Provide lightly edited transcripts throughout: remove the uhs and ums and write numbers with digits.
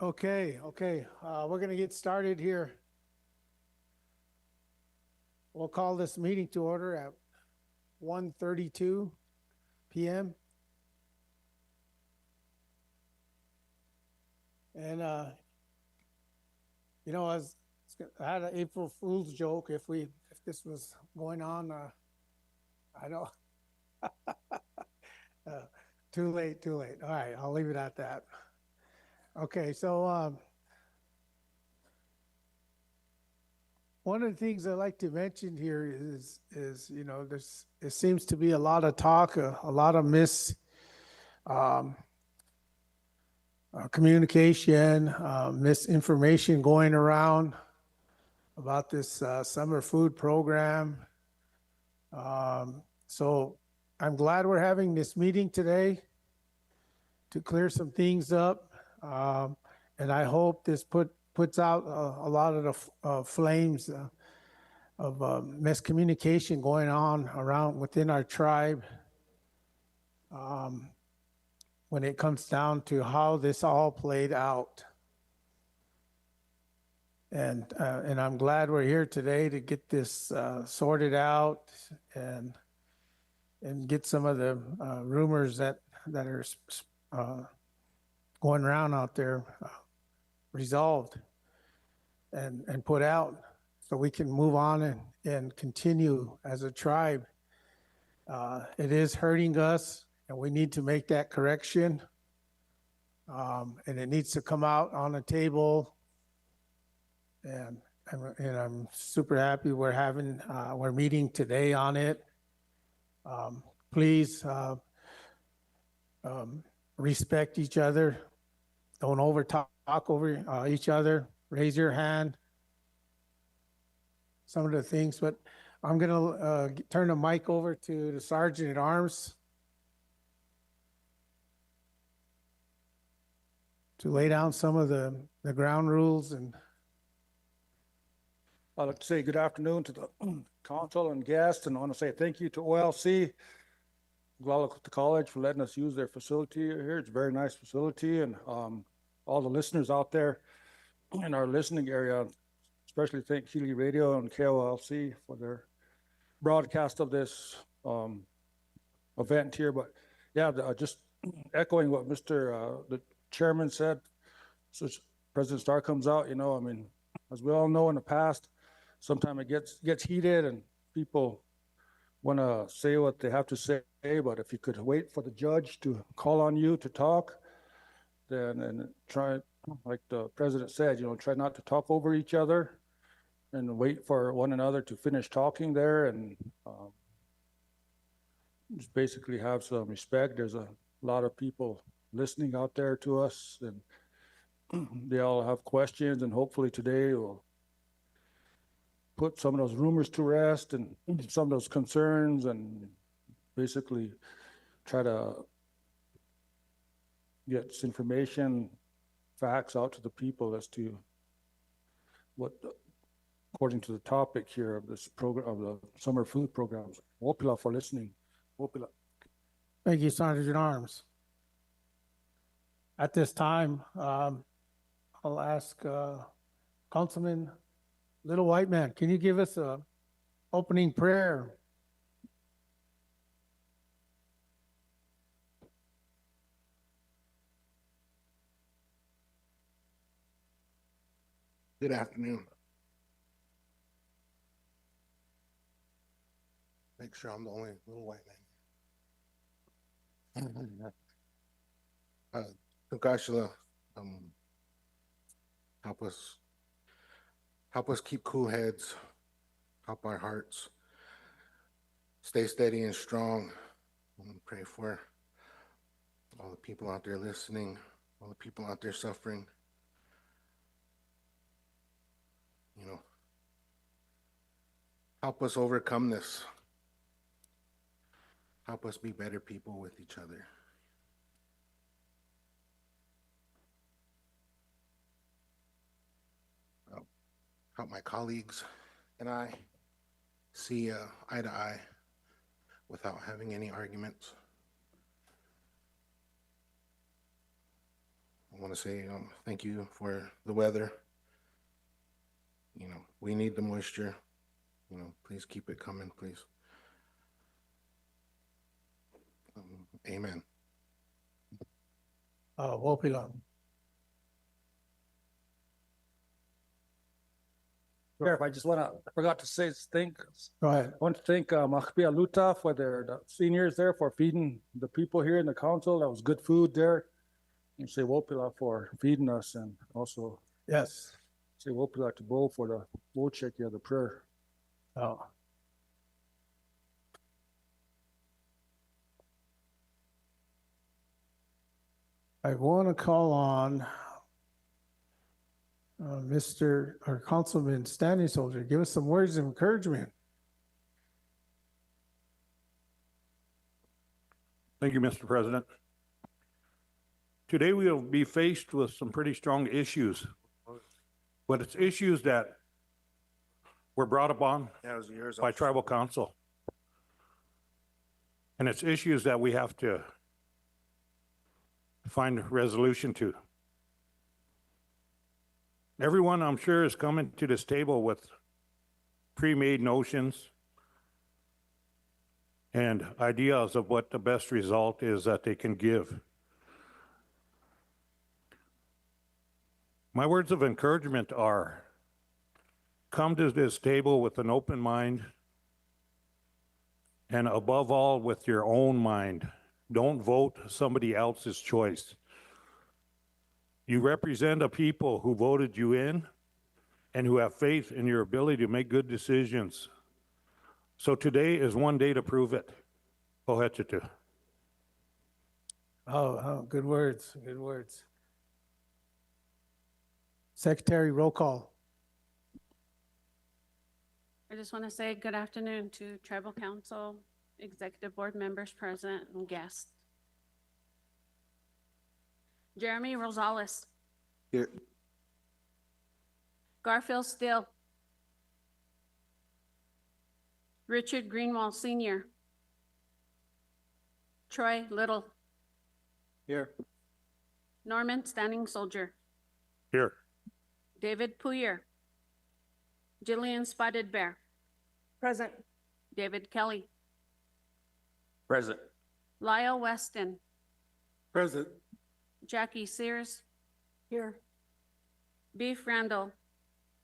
Okay. We're going to get started here. We'll call this meeting to order at 1:32 p.m. And, I had an April Fool's joke. If this was going on, I know. Too late. All right, I'll leave it at that. Okay, so one of the things I like to mention here is there seems to be a lot of talk, a lot of communication, misinformation going around about this summer food program. So I'm glad we're having this meeting today to clear some things up, and I hope this puts out a lot of the flames of miscommunication going on around within our tribe when it comes down to how this all played out. And I'm glad we're here today to get this sorted out and get some of the rumors that are going around out there resolved and put out, so we can move on and continue as a tribe. It is hurting us, and we need to make that correction. And it needs to come out on the table. And I'm super happy we're meeting today on it. Please respect each other. Don't over talk over each other. Raise your hand. Some of the things, but I'm gonna turn the mic over to the Sergeant at Arms to lay down some of the ground rules. And I'd like to say good afternoon to the council and guests, and I want to say thank you to OLC, Oglala College, for letting us use their facility here. It's a very nice facility, and all the listeners out there in our listening area, especially thank Healy Radio and KOLC for their broadcast of this event here. But yeah, just echoing what the chairman said, so President Starr comes out, I mean, as we all know in the past, sometimes it gets heated and people want to say what they have to say, but if you could wait for the judge to call on you to talk, then and try, like the president said, try not to talk over each other and wait for one another to finish talking there, and just basically have some respect. There's a lot of people listening out there to us, and they all have questions, and hopefully today we'll put some of those rumors to rest and some of those concerns, and basically try to get this information, facts out to the people as to what, according to the topic here of this program, of the summer food programs. Wopila for listening. Wopila. thank you, Sergeant at Arms. At this time, I'll ask Councilman Little Whiteman, can you give us a opening prayer? Good afternoon. Make sure I'm the only little white man. Tukashila, help us keep cool heads, help our hearts, stay steady and strong. And pray for all the people out there listening, all the people out there suffering. Help us overcome this. Help us be better people with each other. Help my colleagues and I see eye to eye without having any arguments. I want to say thank you for the weather. We need the moisture. Please keep it coming, please. Amen. Wopila. Sheriff, I forgot to say Go ahead. I want to thank Machpia Luta for the seniors there for feeding the people here in the council. That was good food there. And say Wopila for feeding us, and also Yes. say Wopila to Bo for the Bo check here, the prayer. Oh. I want to call on Mr. or Councilman Standing Soldier. Give us some words of encouragement. Thank you, Mr. President. Today we will be faced with some pretty strong issues, but it's issues that were brought upon by tribal council. And it's issues that we have to find a resolution to. Everyone, I'm sure, is coming to this table with pre-made notions and ideas of what the best result is that they can give. My words of encouragement are, come to this table with an open mind, and above all, with your own mind. Don't vote somebody else's choice. You represent a people who voted you in and who have faith in your ability to make good decisions. So today is one day to prove it. Pohechitu. Oh, good words, good words. Secretary, roll call. I just want to say good afternoon to Tribal Council, Executive Board members present, and guests. Jeremy Rosales. Here. Garfield Steele. Richard Greenwald Sr. Troy Little. Here. Norman Standing Soldier. Here. David Pourier. Jillian Spotted Bear. Present. David Kelly. Present. Lyle Weston. Present. Jackie Siers. Here. Beef Randall.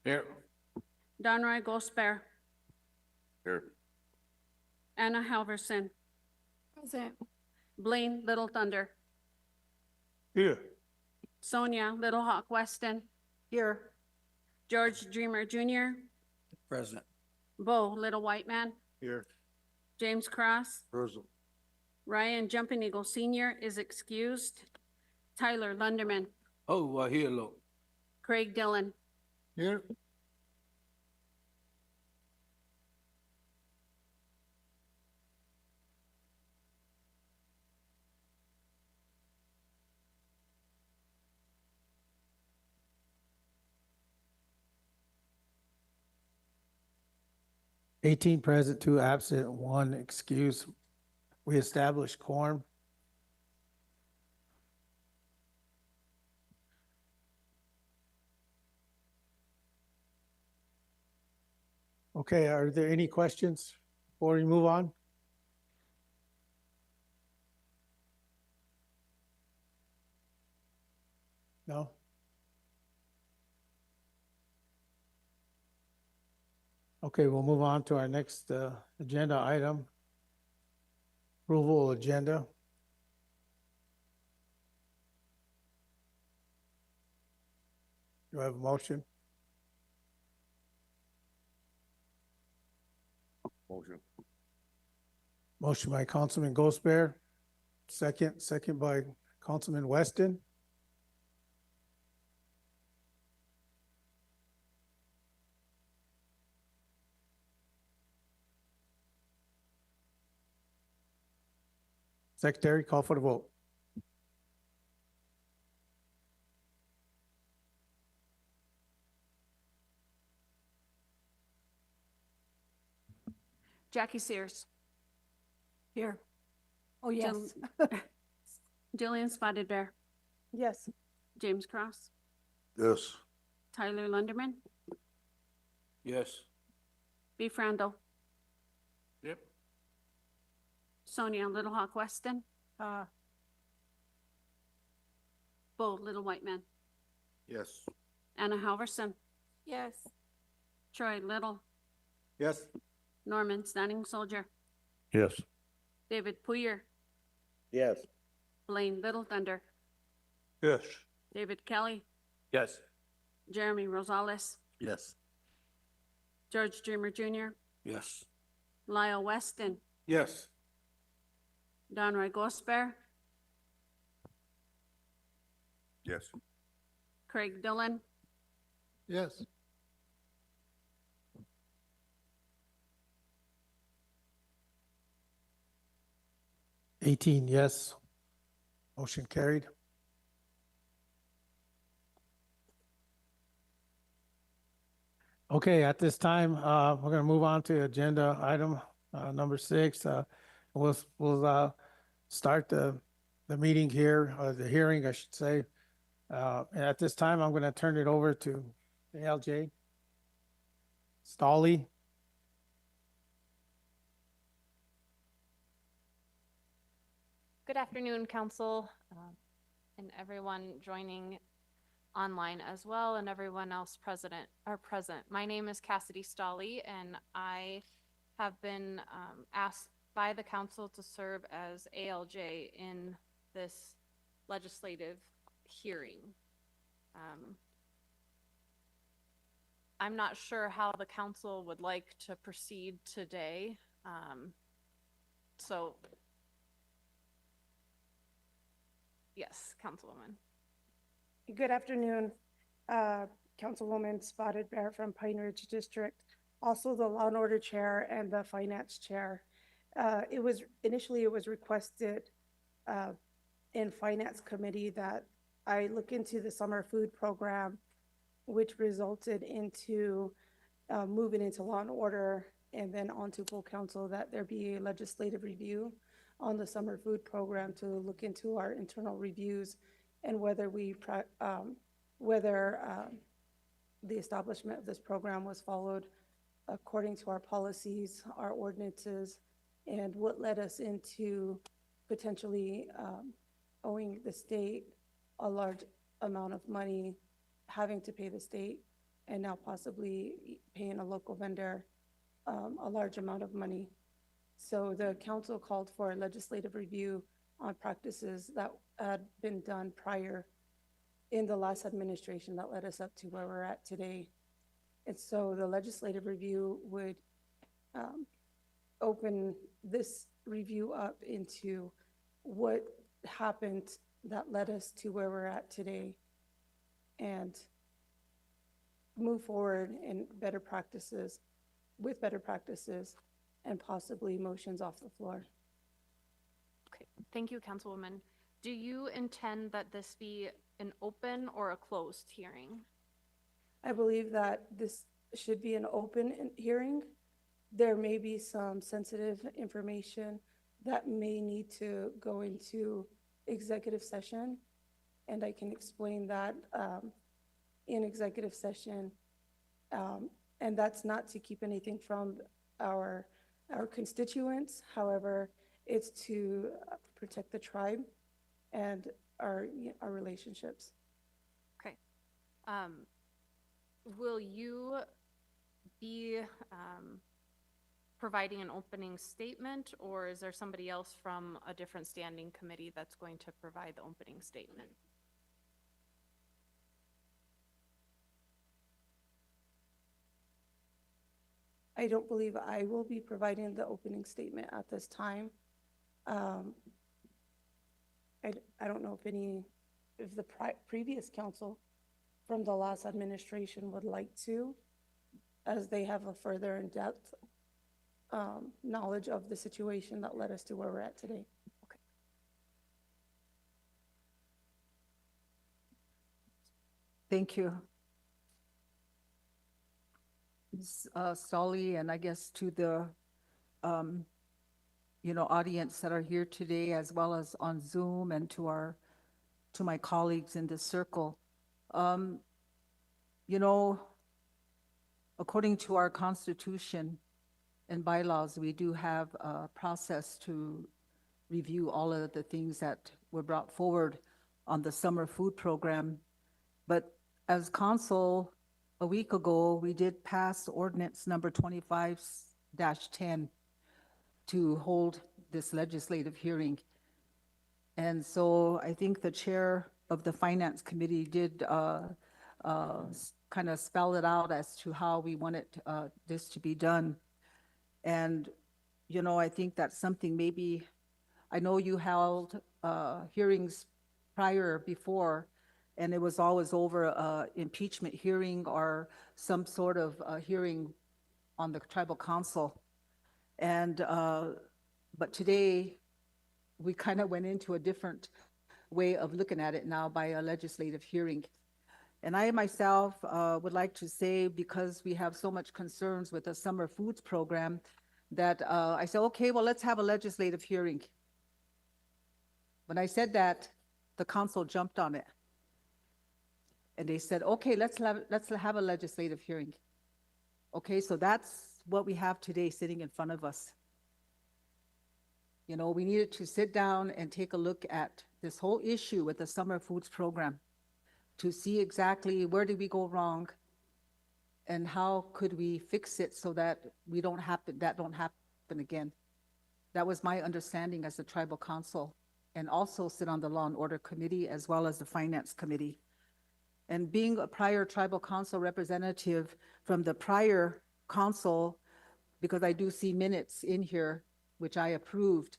Here. Donroy Gosper. Here. Anna Halverson. Present. Blaine Little Thunder. Here. Sonia Little Hawk Weston. Here. George Dreamer Jr. Present. Bo Little Whiteman. Here. James Cross. Present. Ryan Jumping Eagle Sr. is excused. Tyler Lunderman. Oh, here, look. Craig Dillon. Here. $18 present, 2 absent, 1 excuse. We established quorum. Okay, are there any questions before we move on? No? Okay, we'll move on to our next agenda item. Approval agenda. Do I have a motion? Motion. Motion by Councilman Gosper, second by Councilman Weston. Secretary, call for the vote. Jackie Sears. Here. Oh, yes. Jillian Spotted Bear. Yes. James Cross, Yes. Tyler Lunderman, Yes. Beef Randall, Yep. Sonia Little Hawk Weston, Bo Little Whiteman, Yes. Anna Halverson, Yes. Troy Little, Yes. Norman Standing Soldier, Yes. David Pourier, Yes. Blaine Little Thunder, Yes. David Kelly, Yes. Jeremy Rosales, Yes. George Dreamer Jr., Yes. Lyle Weston, Yes. Donroy Gosper, Yes. Craig Dillon, Yes. Eighteen yes. Motion carried. Okay, at this time, we're gonna move on to agenda item, number 6. We'll start the meeting here, the hearing, I should say. And at this time, I'm gonna turn it over to ALJ Staulley. Good afternoon, Council, and everyone joining online as well, and everyone else present. My name is Cassidy Staulley, and I have been asked by the Council to serve as ALJ in this legislative hearing. I'm not sure how the Council would like to proceed today. So yes, Councilwoman. Good afternoon, Councilwoman Spotted Bear from Pine Ridge District, also the Law and Order Chair and the Finance Chair. Initially it was requested in Finance Committee that I look into the summer food program, which resulted into moving into Law and Order and then onto full council, that there be a legislative review on the summer food program to look into our internal reviews and whether the establishment of this program was followed according to our policies, our ordinances, and what led us into potentially owing the state a large amount of money, having to pay the state, and now possibly paying a local vendor a large amount of money. So the council called for a legislative review on practices that had been done prior in the last administration that led us up to where we're at today. And so the legislative review would open this review up into what happened that led us to where we're at today and move forward in better practices, with better practices, and possibly motions off the floor. Okay, thank you, Councilwoman. Do you intend that this be an open or a closed hearing? I believe that this should be an open hearing. There may be some sensitive information that may need to go into executive session, and I can explain that in executive session. And that's not to keep anything from our constituents. However, it's to protect the tribe and our relationships. Okay. Will you be providing an opening statement, or is there somebody else from a different standing committee that's going to provide the opening statement? I don't believe I will be providing the opening statement at this time. I don't know if the previous council from the last administration would like to, as they have a further in-depth knowledge of the situation that led us to where we're at today. Okay. Thank you, Ms. Staulley, and I guess to the, audience that are here today, as well as on Zoom, and to our to my colleagues in this circle. Um, You know, according to our Constitution and bylaws, we do have a process to review all of the things that were brought forward on the summer food program. But as council, a week ago, we did pass ordinance number 25-10 to hold this legislative hearing. And so I think the chair of the Finance Committee did kind of spell it out as to how we wanted this to be done. And, you know, I think that's something maybe, I know you held hearings before, and it was always over impeachment hearing or some sort of hearing on the tribal council. And, but today, we kind of went into a different way of looking at it now by a legislative hearing. And I myself would like to say, because we have so much concerns with the summer foods program, that I said, okay, well, let's have a legislative hearing. When I said that, the council jumped on it. And they said, okay, let's have a legislative hearing. Okay, so that's what we have today sitting in front of us. You know, we needed to sit down and take a look at this whole issue with the summer foods program to see exactly where did we go wrong and how could we fix it so that that don't happen again. That was my understanding as the tribal council, and also sit on the Law and Order Committee as well as the Finance Committee. And being a prior tribal council representative from the prior council, because I do see minutes in here, which I approved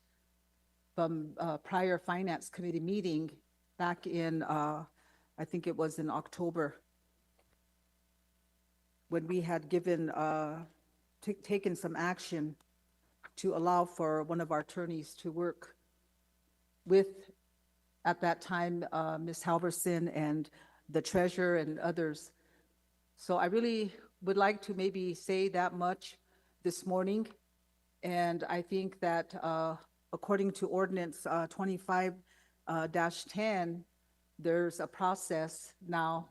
from prior Finance Committee meeting back in, I think it was in October, when we had given, taken some action to allow for one of our attorneys to work with, at that time, Ms. Halverson and the treasurer and others. So I really would like to maybe say that much this morning. And I think that according to Ordinance 25-10, there's a process now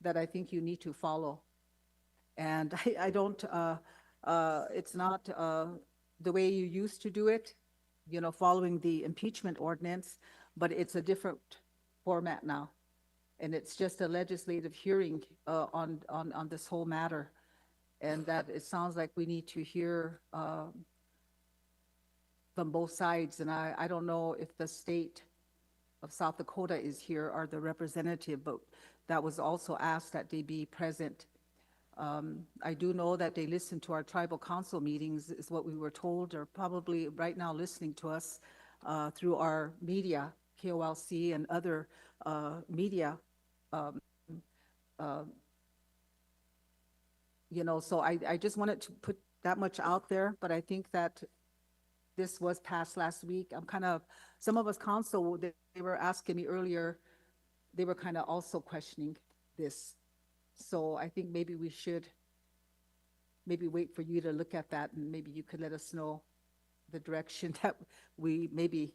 that I think you need to follow. And I don't, it's not the way you used to do it, you know, following the impeachment ordinance, but it's a different format now. And it's just a legislative hearing on this whole matter. And that it sounds like we need to hear from both sides. And I don't know if the state of South Dakota is here or the representative, but that was also asked that they be present. I do know that they listen to our tribal council meetings, is what we were told, or probably right now listening to us through our media, KOLC and other media. You know, so I just wanted to put that much out there, but I think that this was passed last week. I'm kind of, some of us council, they were asking me earlier, they were kind of also questioning this. So I think maybe we should maybe wait for you to look at that, and maybe you could let us know the direction that we maybe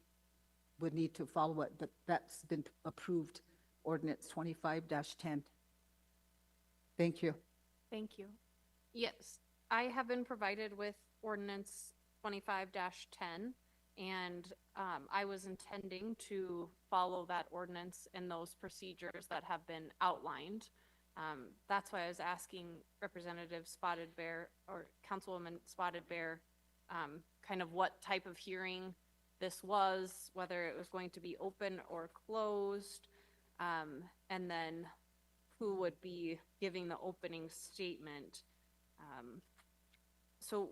would need to follow it, but that's been approved, Ordinance 25-10. Thank you. Thank you. Yes, I have been provided with Ordinance 25-10, and I was intending to follow that ordinance and those procedures that have been outlined. That's why I was asking Representative Spotted Bear or Councilwoman Spotted Bear kind of what type of hearing this was, whether it was going to be open or closed, and then who would be giving the opening statement. So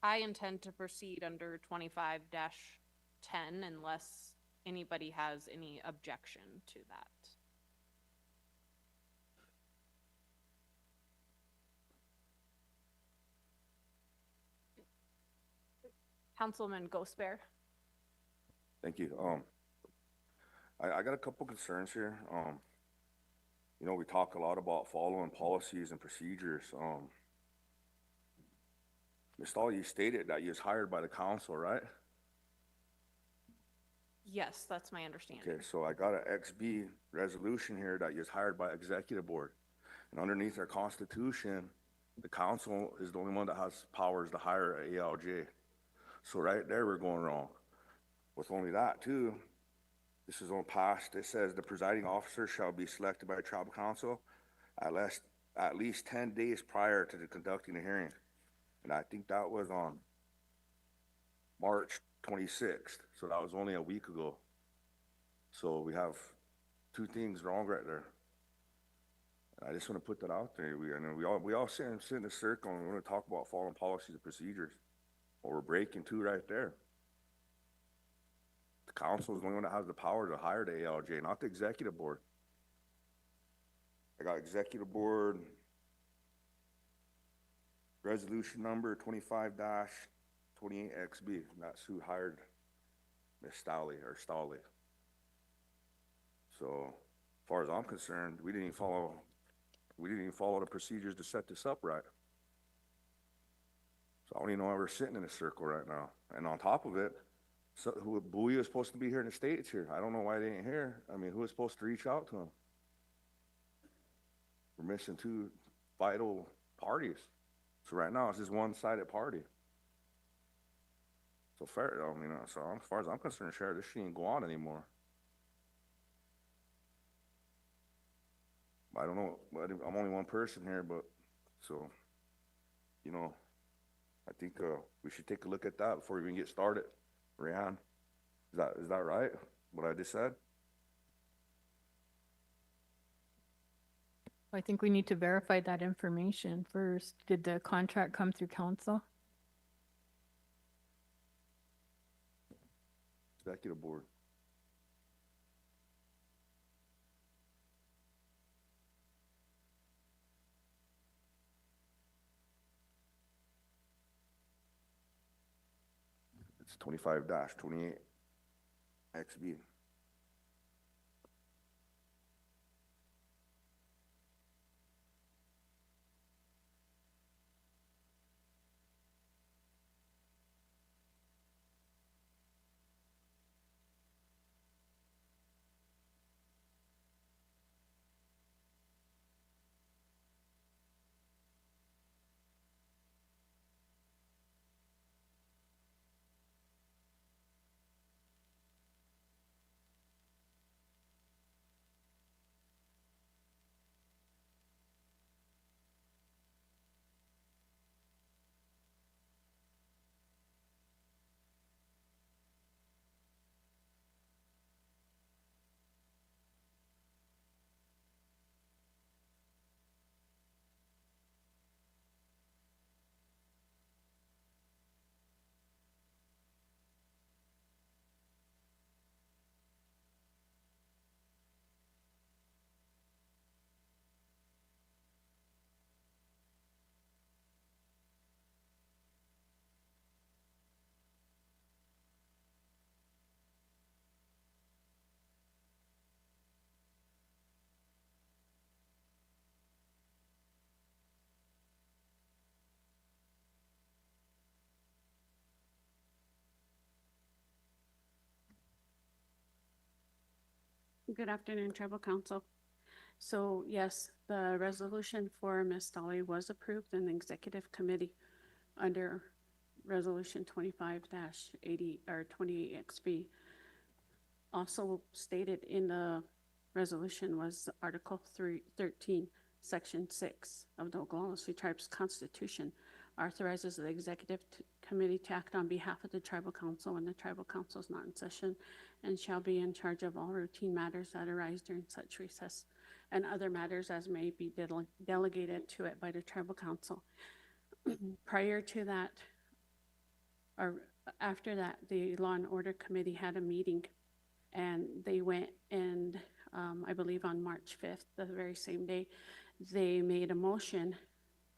I intend to proceed under 25-10 unless anybody has any objection to that. Councilman Ghost Bear. Thank you. I got a couple concerns here. You know, we talk a lot about following policies and procedures. Ms. Staulley, you stated that you was hired by the council, right? Yes, that's my understanding. Okay, so I got an XB resolution here that is hired by executive board. And underneath our constitution, the council is the only one that has powers to hire a ALJ. So right there, we're going wrong. With only that too, this is on past, it says the presiding officer shall be selected by tribal council at least 10 days prior to the conducting a hearing. And I think that was on March 26th, so that was only a week ago. So we have two things wrong right there. And I just want to put that out there. We all sit in a circle and we want to talk about following policies and procedures. Well, we're breaking two right there. The council is the only one that has the power to hire the ALJ, not the executive board. I got executive board resolution number 25-28XB. And that's who hired Ms. Staulley. So, as far as I'm concerned, we didn't even follow the procedures to set this up right. So I don't even know why we're sitting in a circle right now. And on top of it, who Bowie was supposed to be here in the States here. I don't know why they ain't here. I mean, who was supposed to reach out to him? We're missing two vital parties. So right now, it's just one-sided party. So fair, I mean, so as far as I'm concerned, Sheriff, this shit ain't go on anymore. I don't know, I'm only one person here, but, so, you know, I think we should take a look at that before we even get started. Raeann, is that right, what I just said? I think we need to verify that information first. Did the contract come through council? Executive board. It's 25-28 XB. Good afternoon, Tribal Council. So yes, the resolution for Ms. Staulley was approved in the executive committee under resolution 25-80 or 28XB. Also stated in the resolution was Article 13, Section 6 of the Oglala Sioux Tribe's Constitution authorizes the executive committee to act on behalf of the tribal council when the tribal council is not in session and shall be in charge of all routine matters that arise during such recess and other matters as may be delegated to it by the tribal council. Prior to that, or after that, the Law and Order Committee had a meeting and they went and I believe on March 5th, the very same day, they made a motion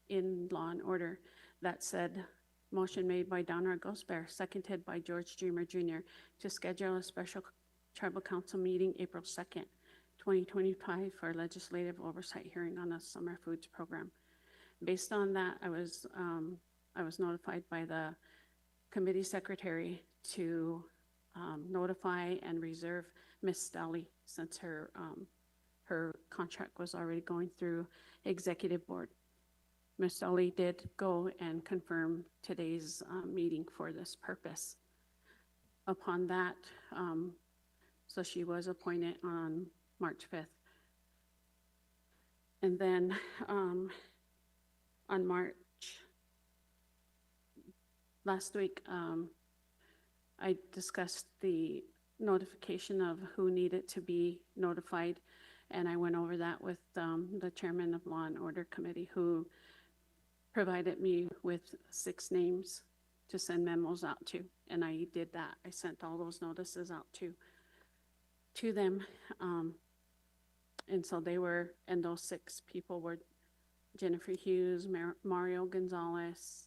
in Law and Order that said, motion made by Donna Gosper, seconded by George Dreamer Jr. to schedule a special tribal council meeting April 2nd, 2025 for legislative oversight hearing on the summer foods program. Based on that, I was notified by the committee secretary to notify and reserve Ms. Staulley since her contract was already going through executive board. Ms. Staulley did go and confirm today's meeting for this purpose. Upon that, so she was appointed on March 5th. And then on last week, I discussed the notification of who needed to be notified, and I went over that with the chairman of Law and Order Committee, who provided me with 6 names to send memos out to, and I did that. I sent all those notices out to them, and so they were, and those 6 people were Jennifer Hughes, Mario Gonzalez,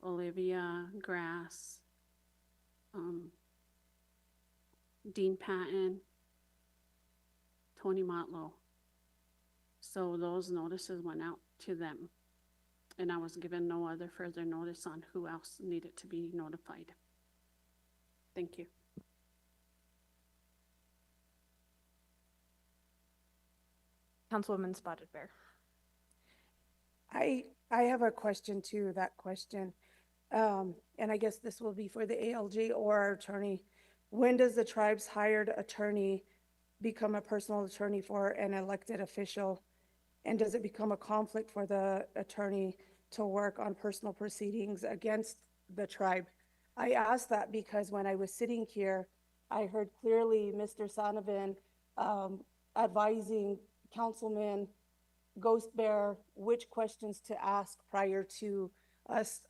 Olivia Grass, Dean Patton, Tony Motlow. So those notices went out to them, and I was given no other further notice on who else needed to be notified. Thank you. Councilwoman Spotted Bear. I have a question to that question. And I guess this will be for the ALJ or our attorney. When does the tribe's hired attorney become a personal attorney for an elected official? And does it become a conflict for the attorney to work on personal proceedings against the tribe? I asked that because when I was sitting here, I heard clearly Mr. Sanben advising Councilman Ghost Bear which questions to ask prior to us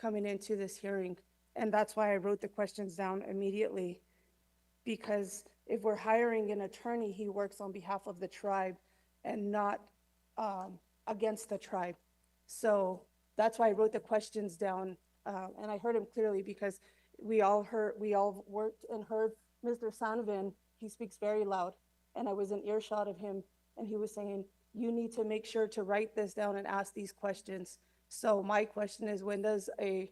coming into this hearing. And that's why I wrote the questions down immediately. Because if we're hiring an attorney, he works on behalf of the tribe and not against the tribe. So that's why I wrote the questions down. And I heard him clearly because we all worked and heard Mr. Sanben. He speaks very loud. And I was in earshot of him, and he was saying, you need to make sure to write this down and ask these questions. So my question is, when do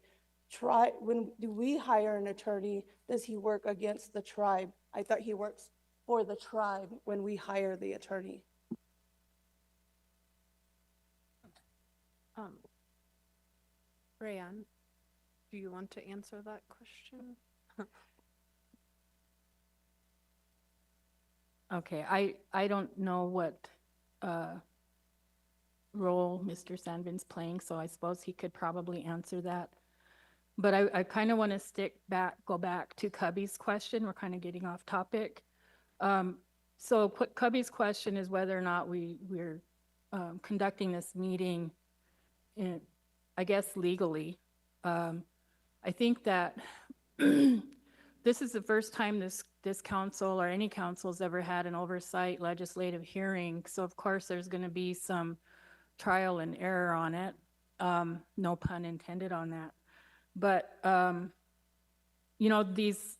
we hire an attorney, does he work against the tribe? I thought he works for the tribe when we hire the attorney. Raeann, do you want to answer that question? Okay, I don't know what role Mr. Sanben's playing, so I suppose he could probably answer that. But I kind of want to go back to Cubby's question. We're kind of getting off topic. So Cubby's question is whether or not we're conducting this meeting in, I guess, legally. I think that this is the first time this council or any council's ever had an oversight legislative hearing. So of course there's going to be some trial and error on it. No pun intended on that. But you know, these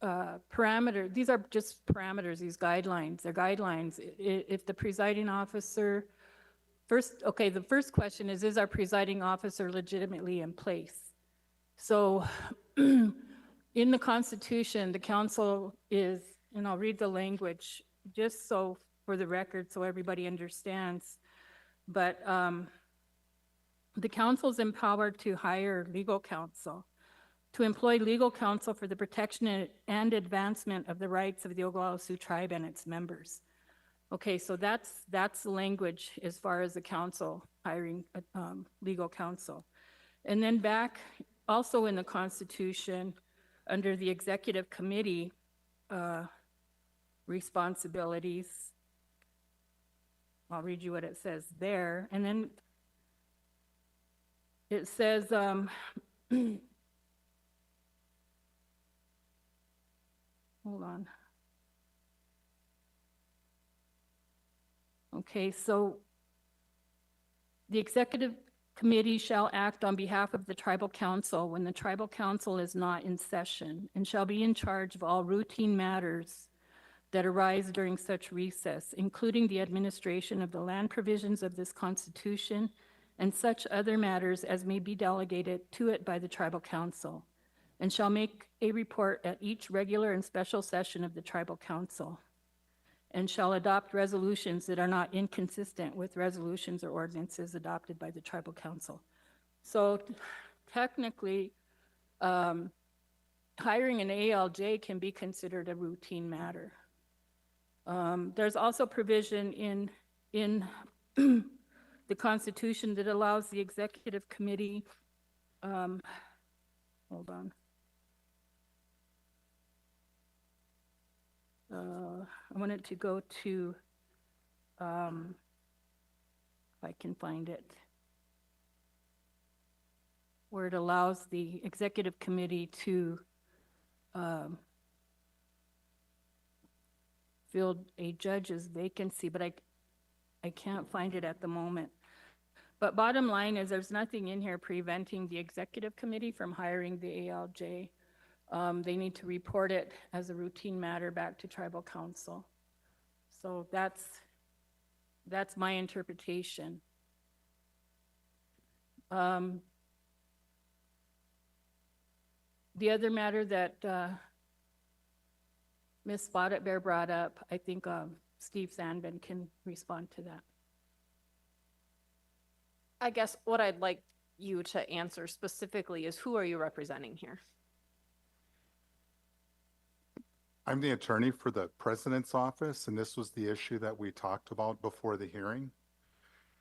parameters, these are just parameters, these guidelines, they're guidelines. If the presiding officer, the first question is our presiding officer legitimately in place? So in the Constitution, the council is, and I'll read the language just so for the record so everybody understands, but the council is empowered to hire legal counsel, to employ legal counsel for the protection and advancement of the rights of the Oglala Sioux tribe and its members. Okay, so that's the language as far as the council hiring legal counsel. And then back also in the Constitution, under the executive committee responsibilities, I'll read you what it says there. And then it says, hold on. Okay, so the executive committee shall act on behalf of the tribal council when the tribal council is not in session and shall be in charge of all routine matters that arise during such recess, including the administration of the land provisions of this Constitution and such other matters as may be delegated to it by the tribal council. and shall make a report at each regular and special session of the tribal council, and shall adopt resolutions that are not inconsistent with resolutions or ordinances adopted by the tribal council. So technically, hiring an ALJ can be considered a routine matter. There's also provision in the Constitution that allows the executive committee, hold on. I wanted to go to, if I can find it, where it allows the executive committee to fill a judge's vacancy, but I can't find it at the moment. But bottom line is there's nothing in here preventing the executive committee from hiring the ALJ. They need to report it as a routine matter back to tribal council. So that's my interpretation. The other matter that Ms. Spotted Bear brought up, I think Steve Sanben can respond to that. I guess what I'd like you to answer specifically is, who are you representing here? I'm the attorney for the president's office, and this was the issue that we talked about before the hearing.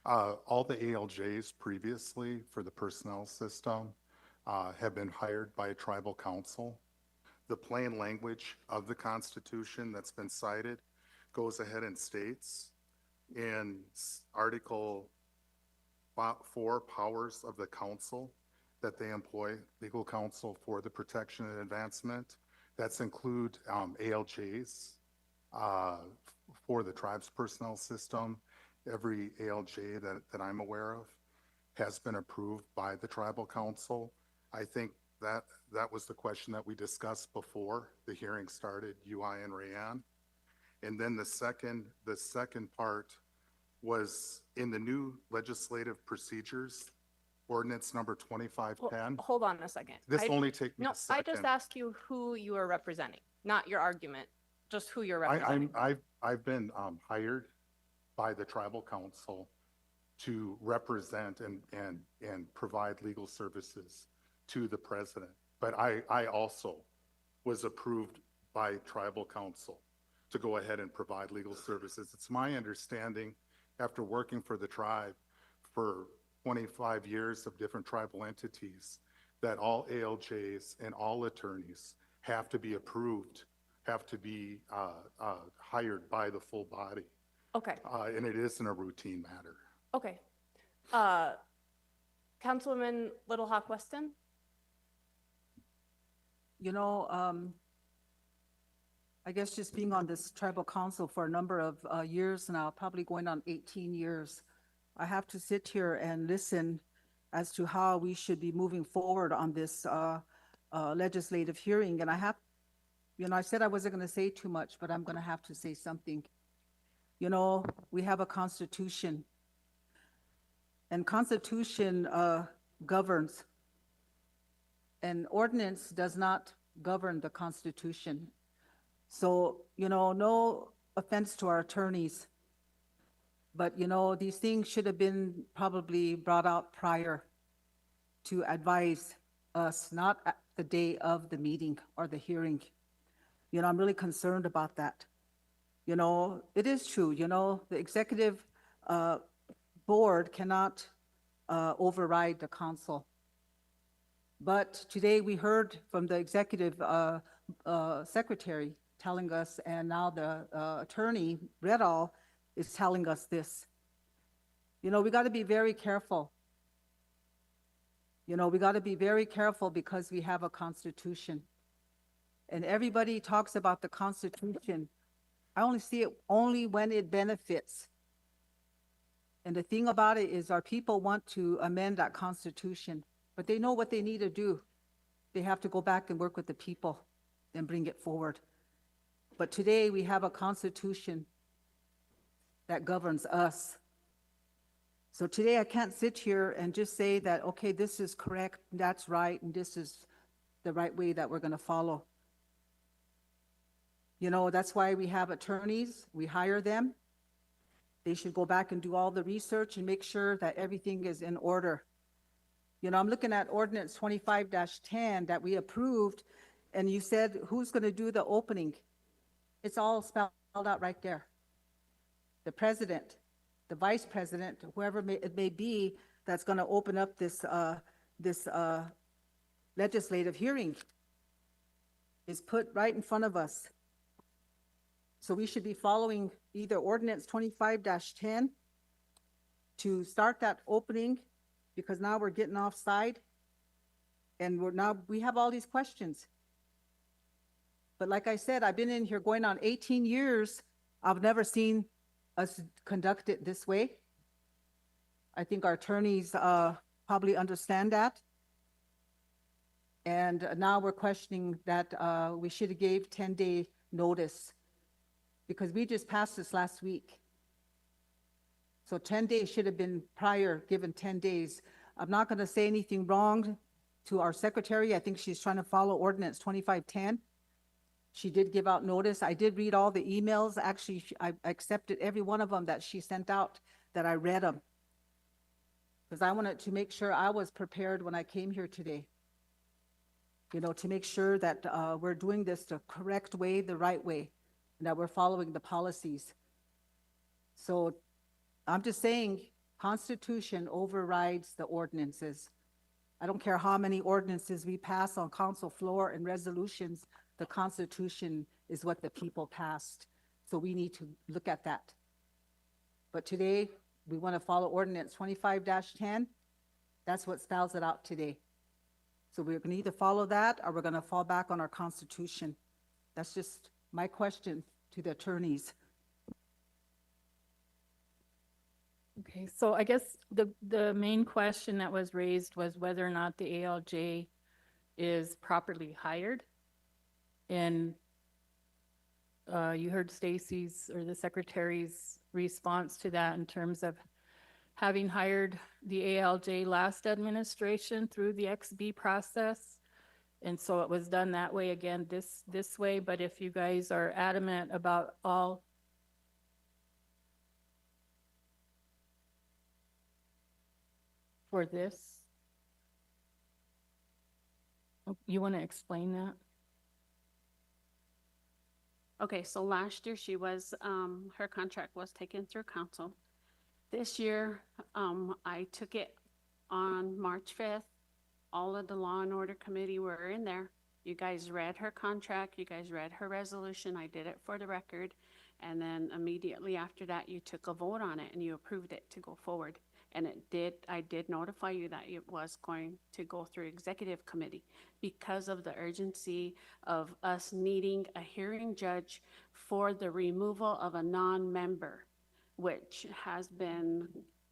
All the ALJs previously for the personnel system have been hired by a tribal council. The plain language of the Constitution that's been cited goes ahead and states in Article 4, powers of the council, that they employ legal counsel for the protection and advancement. That's include ALJs for the tribe's personnel system. Every ALJ that I'm aware of has been approved by the tribal council. I think that was the question that we discussed before the hearing started, UI and Raeann. And then the second part was in the new legislative procedures, ordinance number 2510. Hold on a second. This only take me a second. I just asked you who you are representing, not your argument, just who you're representing. I've been hired by the tribal council to represent and provide legal services to the president. But I also was approved by tribal council to go ahead and provide legal services. It's my understanding, after working for the tribe for 25 years of different tribal entities, that all ALJs and all attorneys have to be approved, have to be hired by the full body. Okay. And it isn't a routine matter. Okay. Councilwoman Little Hawk Weston? You know, I guess just being on this tribal council for a number of years now, probably going on 18 years, I have to sit here and listen as to how we should be moving forward on this legislative hearing. And I have, you know, I said I wasn't going to say too much, but I'm going to have to say something. You know, we have a constitution, and constitution governs. An ordinance does not govern the Constitution. So, you know, no offense to our attorneys, but, you know, these things should have been probably brought out prior to advise us, not at the day of the meeting or the hearing. You know, I'm really concerned about that. You know, it is true, you know, the executive board cannot override the council. But today we heard from the executive secretary telling us, and now the attorney, Randall, is telling us this. You know, we got to be very careful. You know, we got to be very careful because we have a constitution. And everybody talks about the Constitution. I only see it only when it benefits. And the thing about it is our people want to amend that Constitution, but they know what they need to do. They have to go back and work with the people and bring it forward. But today we have a Constitution that governs us. So today I can't sit here and just say that, okay, this is correct, that's right, and this is the right way that we're gonna follow. You know, that's why we have attorneys, we hire them. They should go back and do all the research and make sure that everything is in order. You know, I'm looking at ordinance 25-10 that we approved, and you said, who's gonna do the opening? It's all spelled out right there. The president, the vice president, whoever it may be, that's gonna open up this legislative hearing is put right in front of us. So we should be following either ordinance 25-10 to start that opening, because now we're getting offside and we have all these questions. But like I said, I've been in here going on 18 years. I've never seen us conduct it this way. I think our attorneys probably understand that. And now we're questioning that we should have gave 10-day notice, because we just passed this last week. So 10 days should have been prior, given 10 days. I'm not going to say anything wrong to our secretary. I think she's trying to follow ordinance 25-10. She did give out notice. I did read all the emails. Actually, I accepted every one of them that she sent out, that I read them, because I wanted to make sure I was prepared when I came here today. You know, to make sure that we're doing this the correct way, the right way, and that we're following the policies. So I'm just saying, Constitution overrides the ordinances. I don't care how many ordinances we pass on council floor and resolutions, the Constitution is what the people passed. So we need to look at that. But today, we want to follow ordinance 25-10. That's what spells it out today. So we're going to either follow that or we're going to fall back on our Constitution. That's just my question to the attorneys. Okay, so I guess the main question that was raised was whether or not the ALJ is properly hired. And you heard Stacy's or the secretary's response to that in terms of having hired the ALJ last administration through the XB process. And so it was done that way again this way. But if you guys are adamant about all for this, you want to explain that? Okay, so last year she was, her contract was taken through council. This year, I took it on March 5th. All of the Law and Order Committee were in there. You guys read her contract, you guys read her resolution. I did it for the record. And then immediately after that, you took a vote on it and you approved it to go forward. And I did notify you that it was going to go through executive committee because of the urgency of us needing a hearing judge for the removal of a non-member, which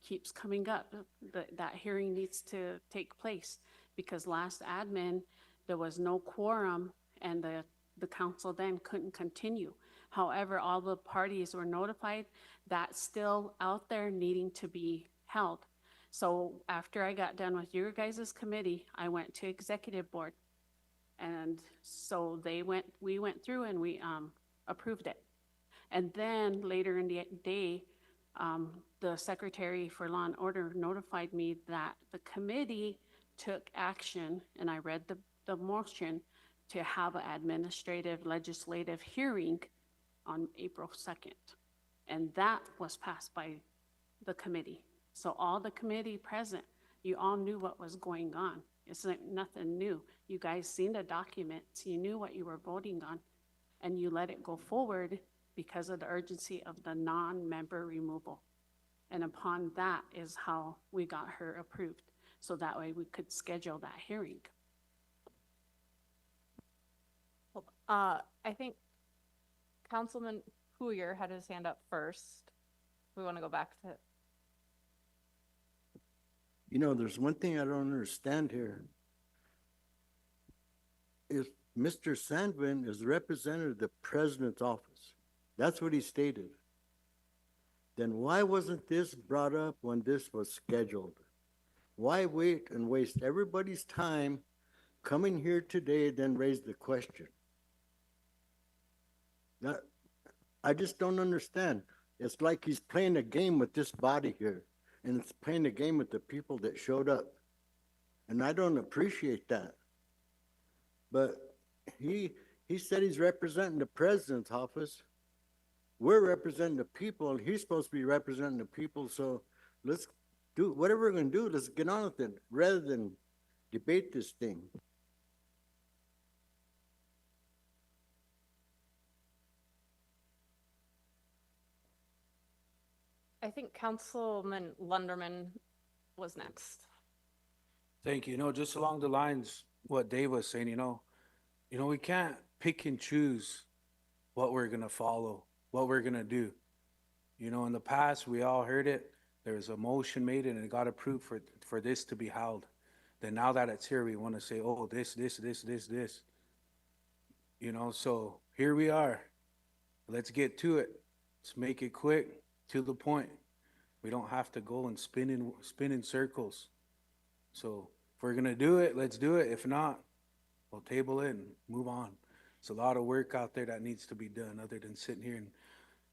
keeps coming up. That hearing needs to take place because last admin, there was no quorum and the council then couldn't continue. However, all the parties were notified. That's still out there needing to be held. So after I got done with your guys' committee, I went to executive board. And so we went through and we approved it. And then later in the day, the Secretary for Law and Order notified me that the committee took action, and I read the motion to have an administrative legislative hearing on April 2nd. And that was passed by the committee. So all the committee present, you all knew what was going on. It's like nothing new. You guys seen the documents, you knew what you were voting on, and you let it go forward because of the urgency of the non-member removal. And upon that is how we got her approved. So that way we could schedule that hearing. I think Councilman Pourier had his hand up first. We want to go back to. You know, there's one thing I don't understand here. If Mr. Sanben is representative of the president's office, that's what he stated, then why wasn't this brought up when this was scheduled? Why wait and waste everybody's time coming here today, then raise the question. That, I just don't understand. It's like he's playing a game with this body here, and it's playing a game with the people that showed up. And I don't appreciate that. But he said he's representing the president's office. We're representing the people, and he's supposed to be representing the people, so let's do whatever we're gonna do, let's get on with it, rather than debate this thing. I think Councilman Lunderman was next. Thank you. You know, just along the lines, what Dave was saying, we can't pick and choose what we're gonna follow, what we're gonna do. In the past, we all heard it. There was a motion made and it got approved for this to be held. Then now that it's here, we want to say, oh, this. So here we are. Let's get to it. Let's make it quick, to the point. We don't have to go and spin in circles. So if we're gonna do it, let's do it. If not, we'll table it and move on. It's a lot of work out there that needs to be done, other than sitting here and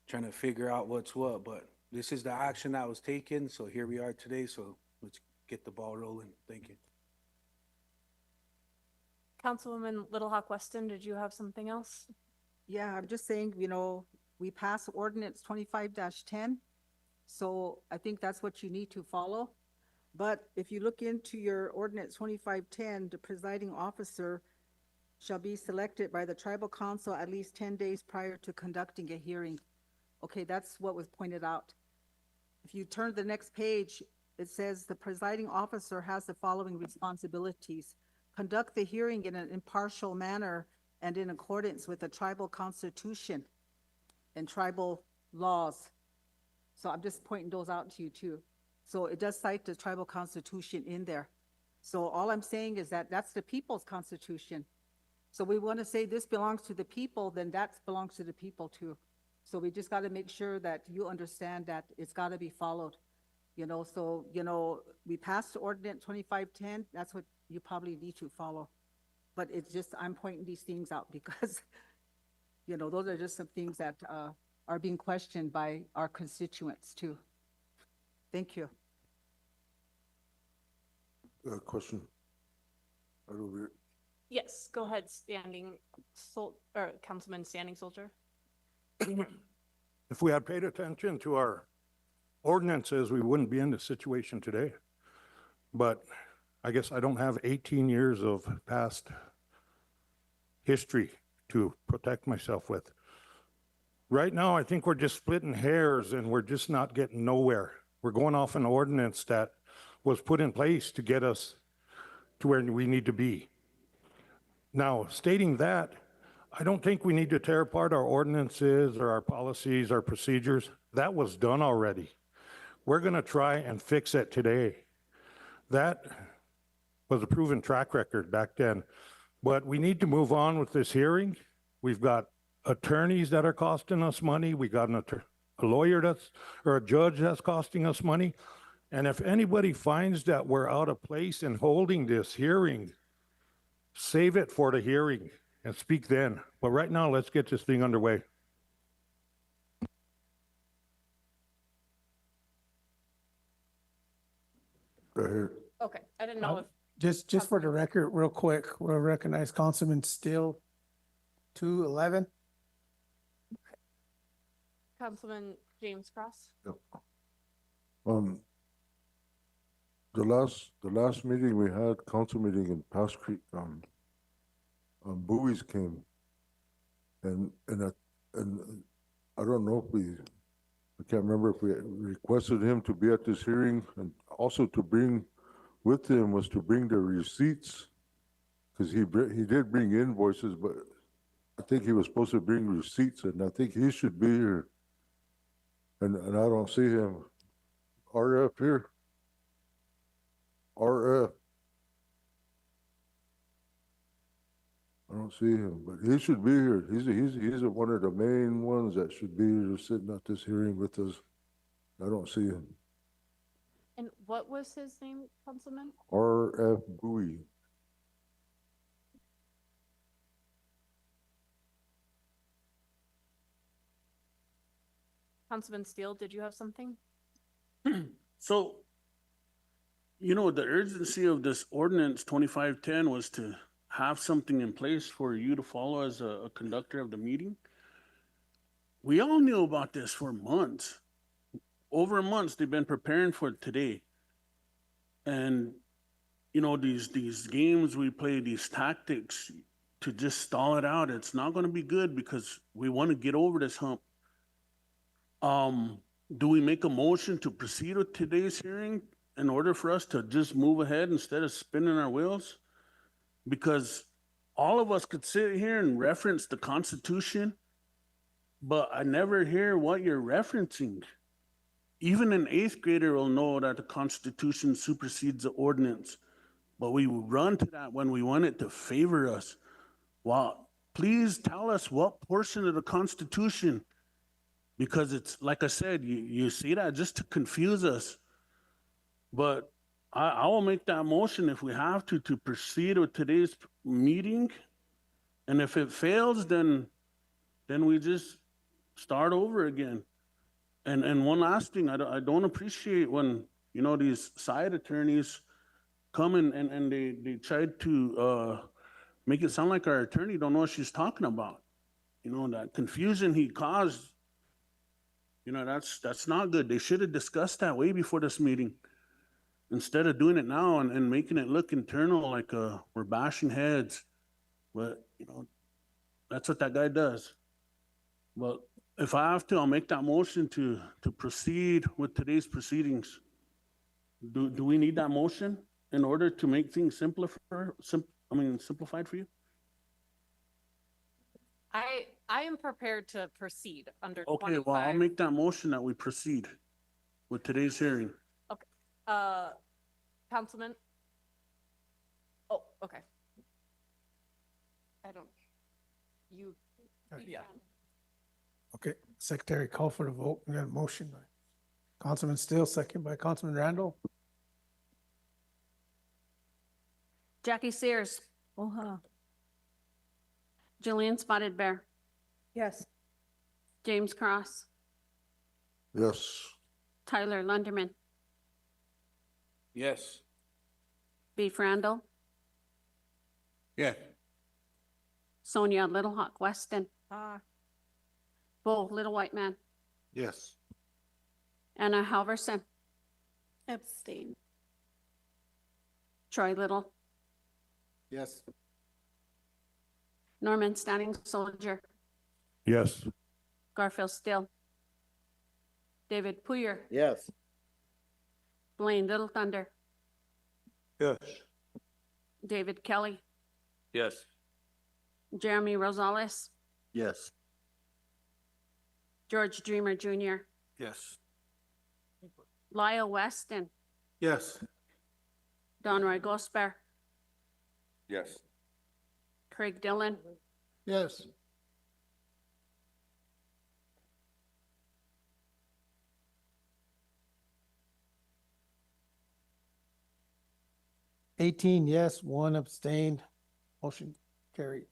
trying to figure out what's what. But this is the action that was taken, so here we are today. So let's get the ball rolling. Thank you. Councilwoman Little Weston, did you have something else? Yeah, I'm just saying, we passed ordinance 25-10. So I think that's what you need to follow. But if you look into your ordinance 25-10, the presiding officer shall be selected by the tribal council at least 10 days prior to conducting a hearing. Okay, that's what was pointed out. If you turn to the next page, it says the presiding officer has the following responsibilities: conduct the hearing in an impartial manner and in accordance with the tribal constitution and tribal laws. So I'm just pointing those out to you too. So it does cite the tribal constitution in there. So all I'm saying is that that's the people's constitution. So we want to say this belongs to the people, then that belongs to the people too. So we just got to make sure that you understand that it's got to be followed. So, we passed ordinance 25-10. That's what you probably need to follow. But it's just, I'm pointing these things out because, those are just some things that are being questioned by our constituents too. Thank you. Question. Yes, go ahead, Councilman Standing Soldier. If we had paid attention to our ordinances, we wouldn't be in this situation today. But I guess I don't have 18 years of past history to protect myself with. Right now, I think we're just splitting hairs and we're just not getting nowhere. We're going off an ordinance that was put in place to get us to where we need to be. Now, stating that, I don't think we need to tear apart our ordinances or our policies, our procedures. That was done already. We're going to try and fix it today. That was a proven track record back then. But we need to move on with this hearing. We've got attorneys that are costing us money. We got a lawyer or a judge that's costing us money. And if anybody finds that we're out of place in holding this hearing, save it for the hearing and speak then. But right now, let's get this thing underway. Okay, I didn't know if. Just for the record, real quick, we'll recognize Councilman Steele, 211. Councilman James Cross. Yep. The last meeting we had, council meeting in Pass Creek, buoys came, and I don't know if I can't remember if we requested him to be at this hearing, and also to bring with him was to bring the receipts, because he did bring invoices, but I think he was supposed to bring receipts, and I think he should be here. And I don't see him. RF here. RF. I don't see him, but he should be here. He's one of the main ones that should be here sitting at this hearing with us. I don't see him. And what was his name, Councilman? RF Bowie. Councilman Steele, did you have something? So, you know, the urgency of this ordinance 2510 was to have something in place for you to follow as a conductor of the meeting. We all knew about this for months. Over months, they've been preparing for it today. And, you know, these games we play, these tactics to just stall it out, it's not going to be good because we want to get over this hump. Do we make a motion to proceed with today's hearing in order for us to just move ahead instead of spinning our wheels? Because all of us could sit here and reference the Constitution, but I never hear what you're referencing. Even an eighth grader will know that the Constitution supersedes the ordinance, but we run to that when we want it to favor us. Well, please tell us what portion of the Constitution, because it's, like I said, you say that just to confuse us. But I will make that motion if we have to proceed with today's meeting. And if it fails, then we just start over again. And one last thing, I don't appreciate when, you know, these side attorneys come and they try to make it sound like our attorney don't know what she's talking about. You know, that confusion he caused, you know, that's not good. They should have discussed that way before this meeting, instead of doing it now and making it look internal, like we're bashing heads. But, you know, that's what that guy does. But if I have to, I'll make that motion to proceed with today's proceedings. Do we need that motion in order to make things simplified for you? I am prepared to proceed under Okay, 25. well, I'll make that motion that we proceed with today's hearing. Councilman? Oh, okay. I don't, you. Yeah. Okay, Secretary, call for the vote. We got a motion by Councilman Steele, second by Councilman Randall. Jackie Sears, Uh-huh. Jillian Spotted Bear, Yes. James Cross, Yes. Tyler Lunderman, Yes. Beef Randall, Yeah. Sonia Little Hawk Weston, Ah, Bo Little Whiteman, Yes. Anna Halverson, Abstain. Troy Little, Yes. Norman Standing Soldier, Yes. Garfield Still, David Pourier, Yes. Blaine Little Thunder, Yes. David Kelly, Yes. Jeremy Rosales, Yes. George Dreamer Jr., Yes. Lyle Weston, Yes. Donroy Gosper, Yes. Craig Dillon, Yes. $18 yes, 1 abstained. Motion carried.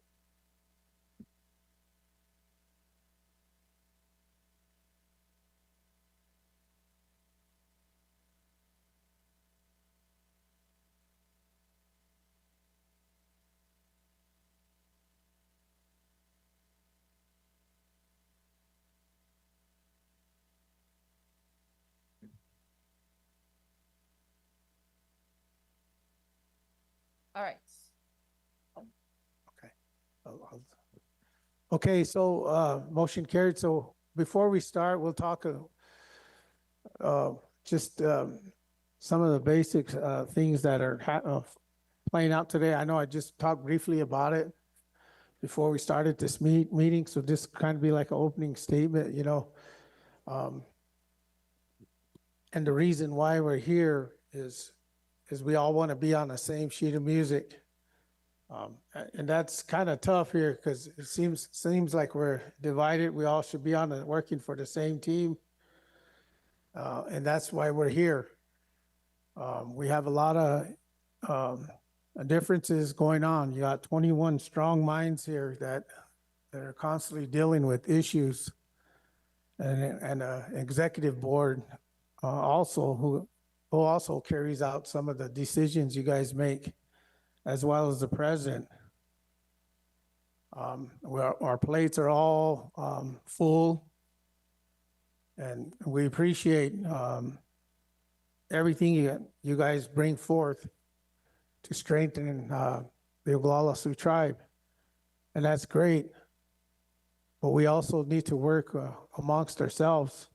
All right. Okay, so motion carried. So before we start, we'll talk just some of the basic things that are playing out today. I know I just talked briefly about it before we started this meeting, so this kind of be like an opening statement, you know. And the reason why we're here is we all want to be on the same sheet of music. And that's kind of tough here because it seems like we're divided. We all should be working for the same team. And that's why we're here. We have a lot of differences going on. You got 21 strong minds here that are constantly dealing with issues. and a executive board also who also carries out some of the decisions you guys make, as well as the president. Our plates are all full, and we appreciate everything you guys bring forth to strengthen the Oglala Sioux tribe, and that's great. But we also need to work amongst ourselves.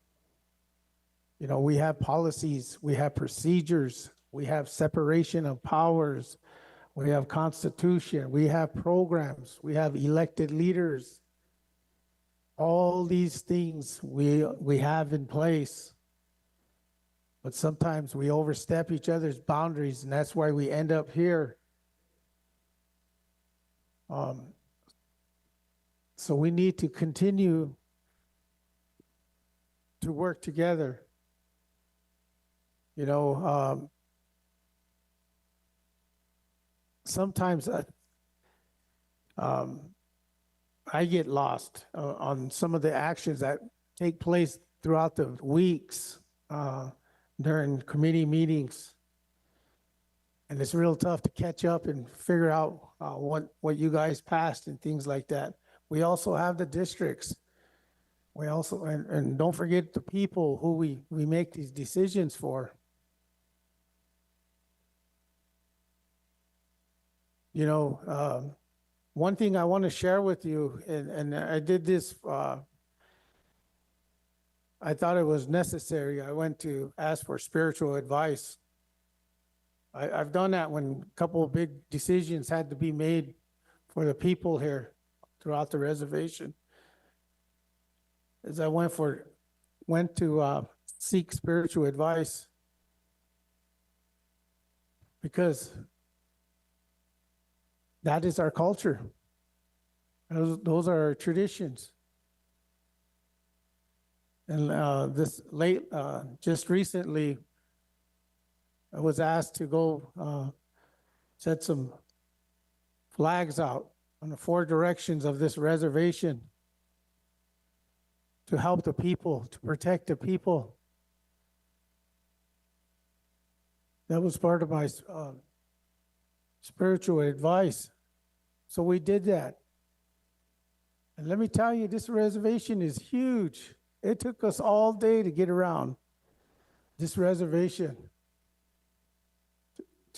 You know, we have policies, we have procedures, we have separation of powers, we have constitution, we have programs, we have elected leaders. All these things we have in place. But sometimes we overstep each other's boundaries, and that's why we end up here. So we need to continue to work together. You know, sometimes I get lost on some of the actions that take place throughout the weeks during committee meetings. And it's real tough to catch up and figure out what you guys passed and things like that. We also have the districts. We also, and don't forget the people who we make these decisions for. You know, one thing I want to share with you, and I did this, I thought it was necessary. I went to ask for spiritual advice. I've done that when a couple of big decisions had to be made for the people here throughout the reservation. As I went to seek spiritual advice, because that is our culture. Those are our traditions. And just recently, I was asked to go set some flags out on the 4 directions of this reservation to help the people, to protect the people. That was part of my spiritual advice. So we did that. And let me tell you, this reservation is huge. It took us all day to get around this reservation.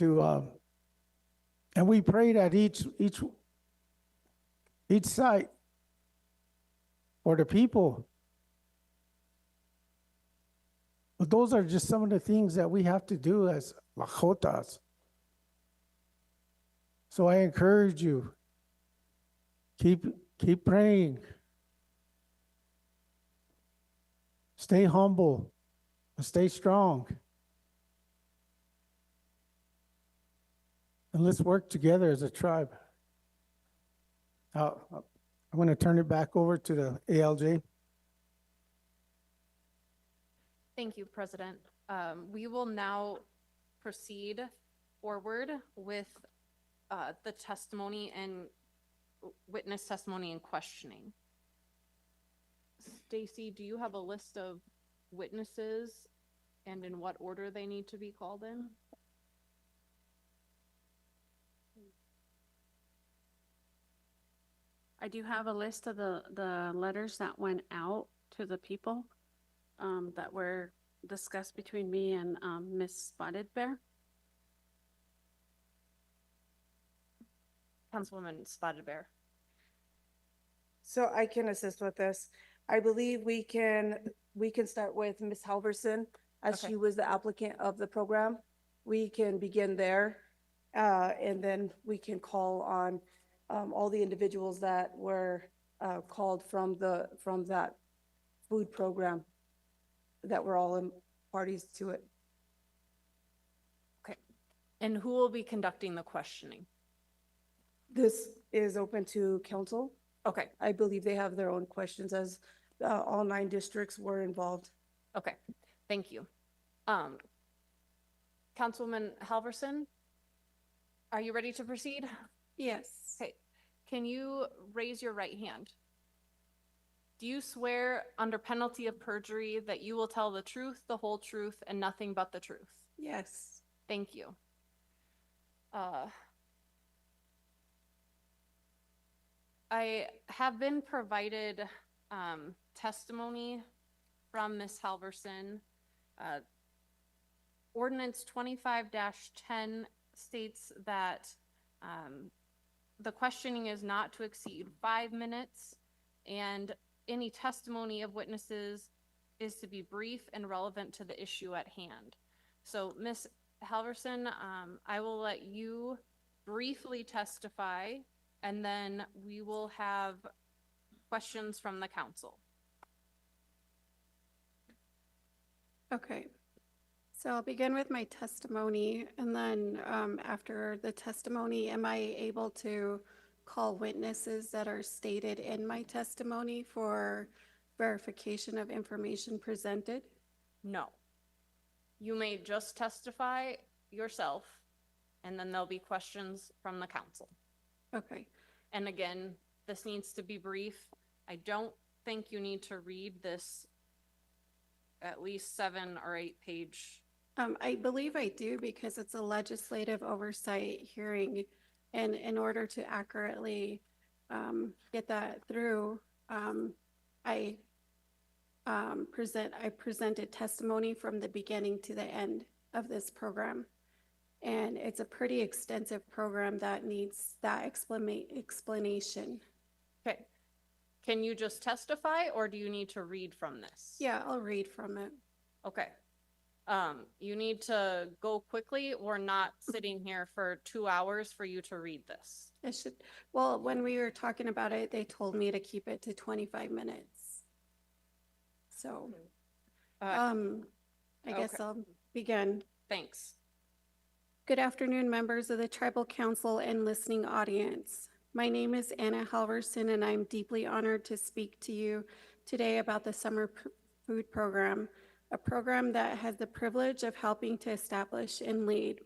And we prayed at each site for the people. But those are just some of the things that we have to do as Lajotas. So I encourage you, keep praying. Stay humble and stay strong. And let's work together as a tribe. I'm going to turn it back over to the ALJ. Thank you, President. We will now proceed forward with the testimony and witness testimony and questioning. Stacy, do you have a list of witnesses and in what order they need to be called in? I do have a list of the letters that went out to the people that were discussed between me and Ms. Spotted Bear. Councilwoman Spotted Bear. So I can assist with this. I believe we can start with Ms. Halverson, as Okay. she was the applicant of the program. We can begin there, and then we can call on all the individuals that were called from that food program that were all in parties to it. Okay. And who will be conducting the questioning? This is open to council. Okay. I believe they have their own questions, as all 9 districts were involved. Okay. Thank you. Councilwoman Halverson, are you ready to proceed? Yes. Okay. Can you raise your right hand? Do you swear under penalty of perjury that you will tell the truth, the whole truth, and nothing but the truth? Yes. Thank you. I have been provided testimony from Ms. Halverson. Ordinance 25-10 states that the questioning is not to exceed 5 minutes, and any testimony of witnesses is to be brief and relevant to the issue at hand. So, Ms. Halverson, I will let you briefly testify, and then we will have questions from the council. Okay. So I'll begin with my testimony, and then after the testimony, am I able to call witnesses that are stated in my testimony for verification of information presented? No. You may just testify yourself, and then there'll be questions from the council. Okay. And again, this needs to be brief. I don't think you need to read this at least 7 or 8 page. I believe I do, because it's a legislative oversight hearing, and in order to accurately get that through, I presented testimony from the beginning to the end of this program. And it's a pretty extensive program that needs that explanation. Okay. Can you just testify, or do you need to read from this? Yeah, I'll read from it. Okay. You need to go quickly. We're not sitting here for 2 hours for you to read this. It should, well, when we were talking about it, they told me to keep it to 25 minutes. So, I guess okay. I'll begin. Thanks. Good afternoon, members of the Tribal Council and listening audience. My name is Anna Halverson, and I'm deeply honored to speak to you today about the Summer Food Program, a program that has the privilege of helping to establish and lead.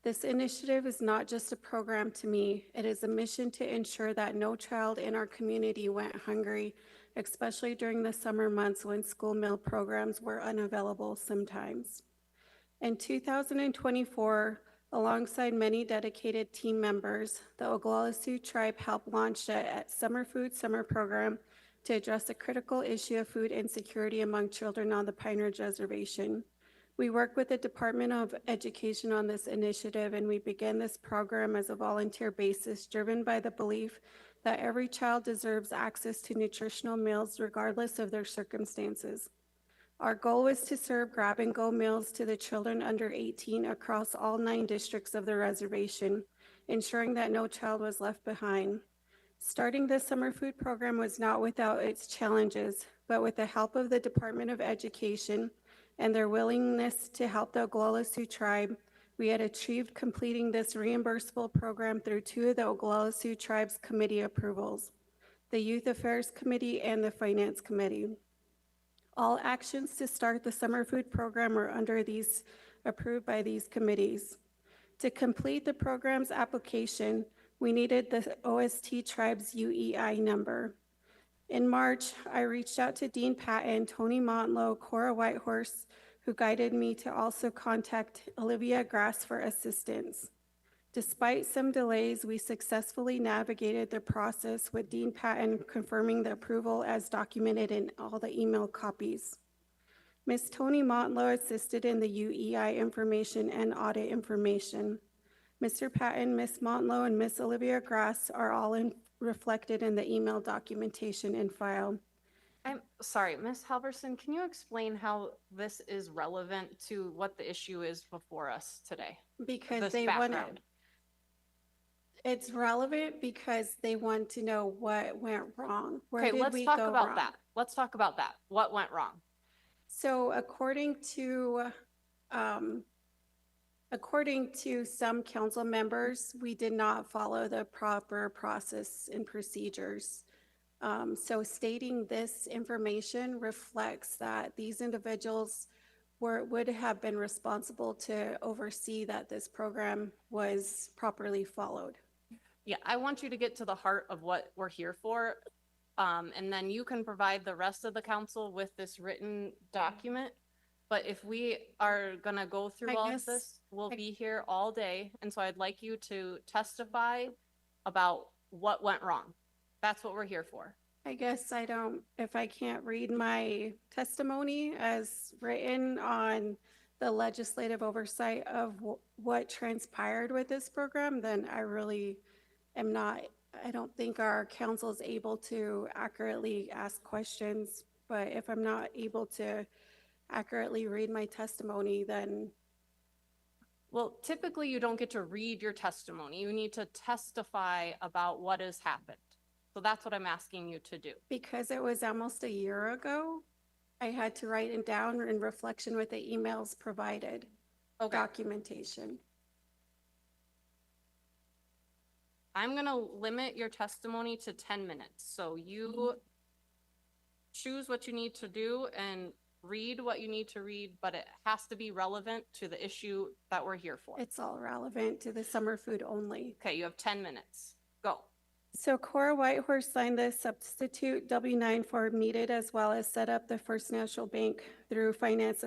This initiative is not just a program to me, it is a mission to ensure that no child in our community went hungry, especially during the summer months when school meal programs were unavailable sometimes. In 2024, alongside many dedicated team members, the Oglala Sioux tribe helped launch a Summer Food Summer Program to address the critical issue of food insecurity among children on the Pine Ridge Reservation. We work with the Department of Education on this initiative, and we began this program as a volunteer basis, driven by the belief that every child deserves access to nutritional meals regardless of their circumstances. Our goal was to serve grab-and-go meals to the children under 18 across all 9 districts of the reservation, ensuring that no child was left behind. Starting the summer food program was not without its challenges, but with the help of the Department of Education and their willingness to help the Oglala Sioux tribe, we had achieved completing this reimbursable program through 2 of the Oglala Sioux tribe's committee approvals, the Youth Affairs Committee and the Finance Committee. All actions to start the summer food program were approved by these committees. To complete the program's application, we needed the OST tribe's UEI number. In March, I reached out to Dean Patton, Tony Montlow, Cora Whitehorse, who guided me to also contact Olivia Grass for assistance. Despite some delays, we successfully navigated the process, with Dean Patton confirming the approval as documented in all the email copies. Ms. Tony Montlow assisted in the UEI information and audit information. Mr. Patton, Ms. Montlow, and Ms. Olivia Grass are all reflected in the email documentation and file. I'm sorry, Ms. Halverson, can you explain how this is relevant to what the issue is before us today? Because This they background. wanted, it's relevant because they want to know what went wrong. Where Okay, did let's we talk go about wrong? that. Let's talk about that. What went wrong? So according to some council members, we did not follow the proper process and procedures. So stating this information reflects that these individuals would have been responsible to oversee that this program was properly followed. Yeah, I want you to get to the heart of what we're here for. And then you can provide the rest of the council with this written document. But if we are gonna go through I all of guess this, we'll I- be here all day. And so I'd like you to testify about what went wrong. That's what we're here for. I guess I don't, if I can't read my testimony as written on the legislative oversight of what transpired with this program, then I really am not, I don't think our council is able to accurately ask questions. But if I'm not able to accurately read my testimony, then Well, typically you don't get to read your testimony. You need to testify about what has happened. So that's what I'm asking you to do. because it was almost a year ago, I had to write it down in reflection with the emails provided, Okay. documentation. I'm gonna limit your testimony to 10 minutes. So you choose what you need to do and read what you need to read, but it has to be relevant to the issue that we're here for. It's all relevant to the summer food only. Okay, you have 10 minutes. Go. So Cora Whitehorse signed the substitute W-9 form needed, as well as set up the First National Bank through Finance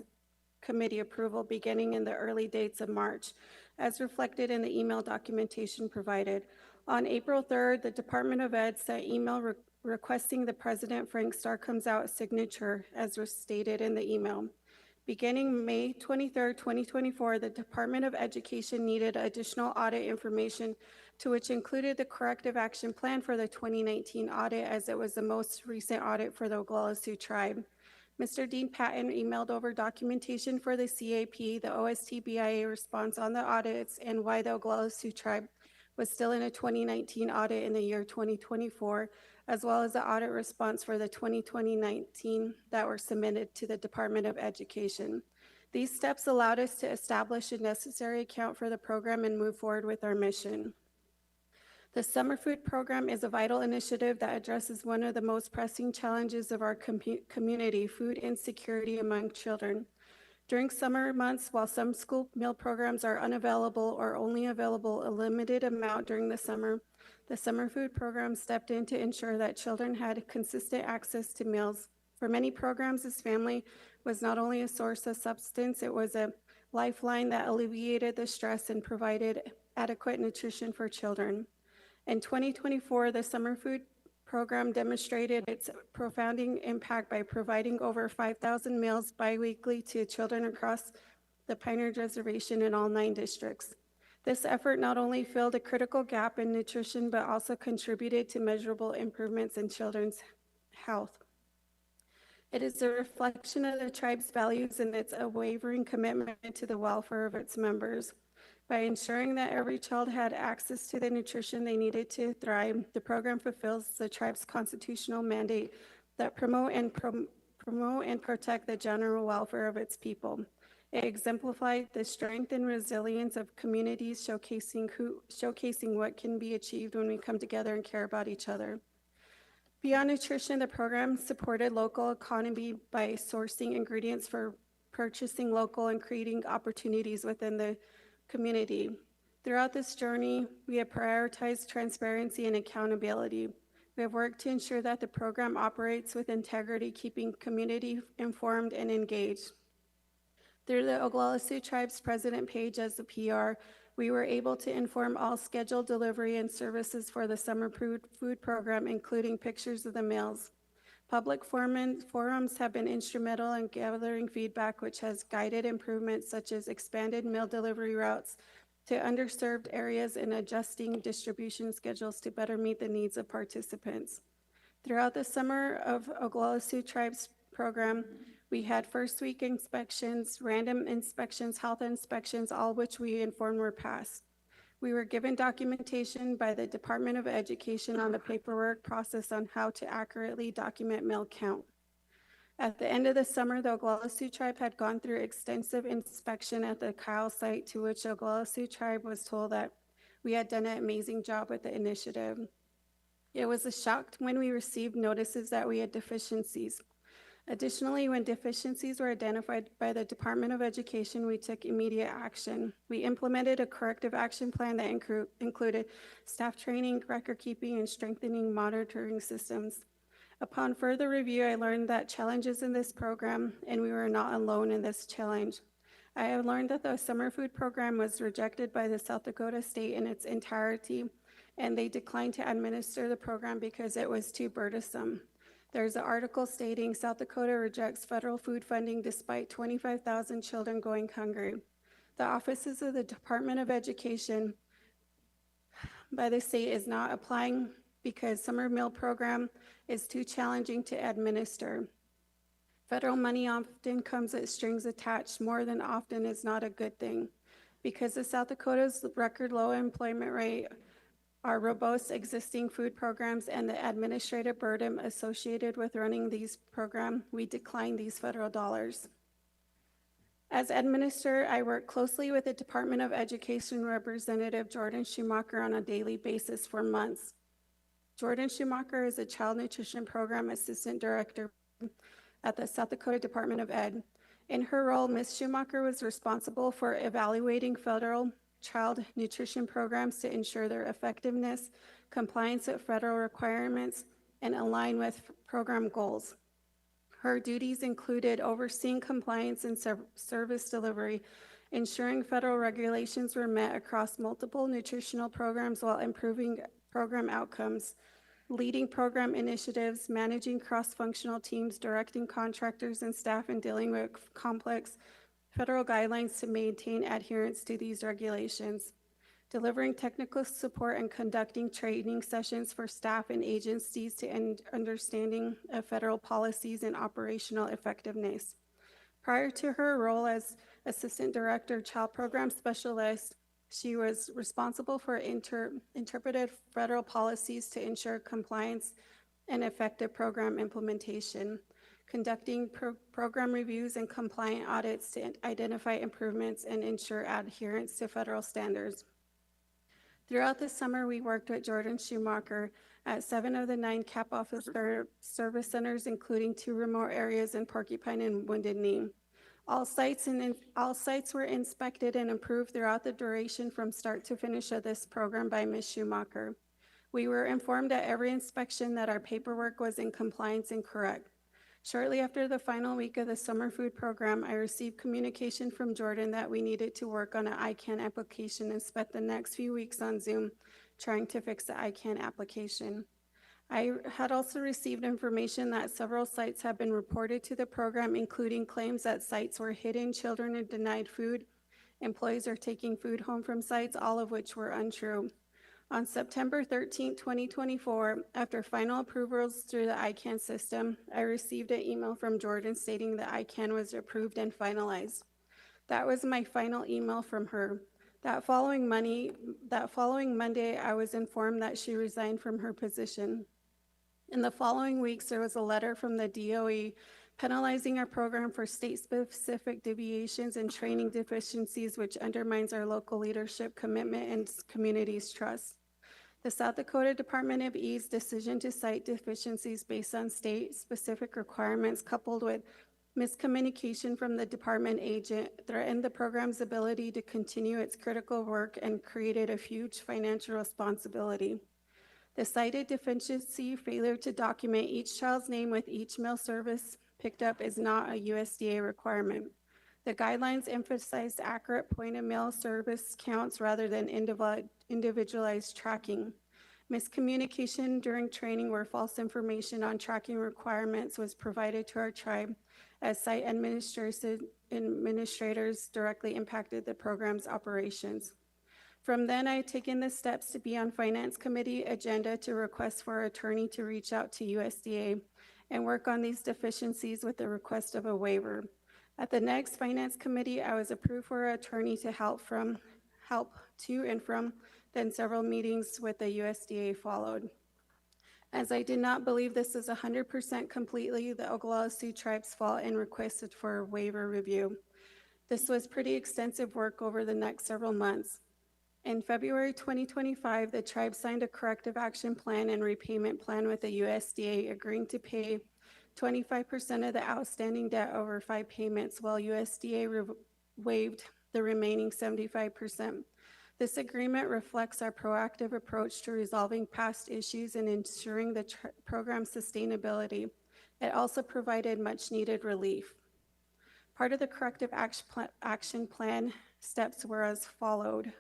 Committee approval beginning in the early dates of March, as reflected in the email documentation provided. On April 3rd, the Department of Ed sent email requesting the President Frank Starcome's signature, as was stated in the email. Beginning May 23rd, 2024, the Department of Education needed additional audit information, to which included the corrective action plan for the 2019 audit, as it was the most recent audit for the Oglala Sioux tribe. Mr. Dean Patton emailed over documentation for the CAP, the OST BIA response on the audits, and why the Oglala Sioux tribe was still in a 2019 audit in the year 2024, as well as the audit response for the 2019 that were submitted to the Department of Education. These steps allowed us to establish a necessary account for the program and move forward with our mission. The Summer Food Program is a vital initiative that addresses one of the most pressing challenges of our community, food insecurity among children. During summer months, while some school meal programs are unavailable or only available a limited amount during the Summer Food Program stepped in to ensure that children had consistent access to meals. For many programs, this family was not only a source of substance, it was a lifeline that alleviated the stress and provided adequate nutrition for children. In 2024, the Summer Food Program demonstrated its profound impact by providing over 5,000 meals biweekly to children across the Pine Ridge Reservation in all 9 districts. This effort not only filled a critical gap in nutrition, but also contributed to measurable improvements in children's health. It is a reflection of the tribe's values and its unwavering commitment to the welfare of its members. By ensuring that every child had access to the nutrition they needed to thrive, the program fulfills the tribe's constitutional mandate that promote and protect the general welfare of its people. It exemplified the strength and resilience of communities, showcasing what can be achieved when we come together and care about each other. Beyond nutrition, the program supported local economy by sourcing ingredients for purchasing local and creating opportunities within the community. Throughout this journey, we have prioritized transparency and accountability. We have worked to ensure that the program operates with integrity, keeping community informed and engaged. Through the Oglala Sioux Tribe's president page as the PR, we were able to inform all scheduled delivery and services for the summer food program, including pictures of the meals. Public forums have been instrumental in gathering feedback, which has guided improvements such as expanded meal delivery routes to underserved areas and adjusting distribution schedules to better meet the needs of participants. Throughout the summer of Oglala Sioux Tribe's program, we had first week inspections, random inspections, health inspections, all which we informed were passed. We were given documentation by the Department of Education on the paperwork process on how to accurately document meal count. At the end of the summer, the Oglala Sioux Tribe had gone through extensive inspection at the Kyle site, to which the Oglala Sioux Tribe was told that we had done an amazing job with the initiative. It was a shock when we received notices that we had deficiencies. Additionally, when deficiencies were identified by the Department of Education, we took immediate action. We implemented a corrective action plan that included staff training, record keeping, and strengthening monitoring systems. Upon further review, I learned that challenges in this program, and we were not alone in this challenge. I have learned that the summer food program was rejected by the South Dakota state in its entirety, and they declined to administer the program because it was too burdensome. There's an article stating South Dakota rejects federal food funding despite 25,000 children going hungry. The offices of the Department of Education by the state is not applying because summer meal program is too challenging to administer. Federal money often comes with strings attached. More than often is not a good thing. Because of South Dakota's record low employment rate, our robust existing food programs, and the administrative burden associated with running these programs, we decline these federal dollars. As administrator, I work closely with the Department of Education Representative Jordan Schumacher on a daily basis for months. Jordan Schumacher is a Child Nutrition Program Assistant Director at the South Dakota Department of Ed. In her role, Ms. Schumacher was responsible for evaluating federal child nutrition programs to ensure their effectiveness, compliance with federal requirements, and align with program goals. Her duties included overseeing compliance and service delivery, ensuring federal regulations were met across multiple nutritional programs while improving program outcomes, leading program initiatives, managing cross-functional teams, directing contractors and staff, and dealing with complex federal guidelines to maintain adherence to these regulations, delivering technical support and conducting training sessions for staff and agencies to understanding of federal policies and operational effectiveness. Prior to her role as Assistant Director, Child Program Specialist, she was responsible for interpreted federal policies to ensure compliance and effective program implementation, conducting program reviews and compliant audits to identify improvements and ensure adherence to federal standards. Throughout the summer, we worked with Jordan Schumacher at 7 of the 9 CAP office service centers, including 2 remote areas in Porcupine and Wounded Knee. All sites were inspected and improved throughout the duration from start to finish of this program by Ms. Schumacher. We were informed at every inspection that our paperwork was in compliance and correct. Shortly after the final week of the summer food program, I received communication from Jordan that we needed to work on an ICANN application and spent the next few weeks on Zoom trying to fix the ICANN application. I had also received information that several sites have been reported to the program, including claims that sites were hidden children and denied food. Employees are taking food home from sites, all of which were untrue. On September 13, 2024, after final approvals through the ICANN system, I received an email from Jordan stating that ICANN was approved and finalized. That was my final email from her. That following Monday, I was informed that she resigned from her position. In the following weeks, there was a letter from the DOE penalizing our program for state-specific deviations and training deficiencies, which undermines our local leadership commitment and community's trust. The South Dakota Department of Ed's decision to cite deficiencies based on state-specific requirements, coupled with miscommunication from the department agent, threatened the program's ability to continue its critical work and created a huge financial responsibility. The cited deficiency, failure to document each child's name with each meal service picked up, is not a USDA requirement. The guidelines emphasized accurate point-of-meal service counts rather than individualized tracking. Miscommunication during training where false information on tracking requirements was provided to our tribe as site administrators directly impacted the program's operations. From then, I had taken the steps to be on Finance Committee agenda to request for our attorney to reach out to USDA and work on these deficiencies with the request of a waiver. At the next Finance Committee, I was approved for an attorney to help to and from, then several meetings with the USDA followed. As I did not believe this is 100% completely the Oglala Sioux tribe's fault and requested for a waiver review. This was pretty extensive work over the next several months. In February 2025, the tribe signed a corrective action plan and repayment plan with the USDA, agreeing to pay 25% of the outstanding debt over 5 payments, while USDA waived the remaining 75%. This agreement reflects our proactive approach to resolving past issues and ensuring the program's sustainability. It also provided much-needed relief. Part of the corrective action plan steps were as followed.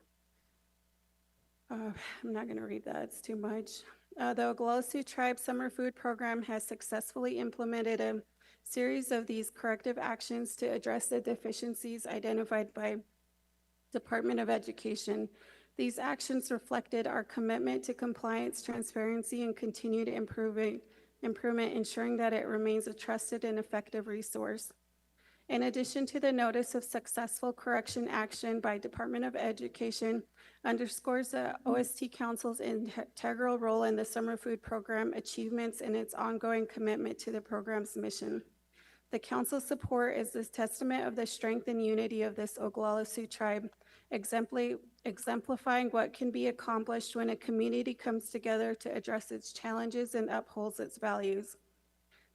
I'm not going to read that, it's too much. The Oglala Sioux Tribe Summer Food Program has successfully implemented a series of these corrective actions to address the deficiencies identified by Department of Education. These actions reflected our commitment to compliance, transparency, and continued improvement, ensuring that it remains a trusted and effective resource. In addition to the notice of successful correction action by Department of Education, underscores the OST Council's integral role in the summer food program achievements and its ongoing commitment to the program's mission. The council's support is this testament of the strength and unity of this Oglala Sioux tribe, exemplifying what can be accomplished when a community comes together to address its challenges and upholds its values.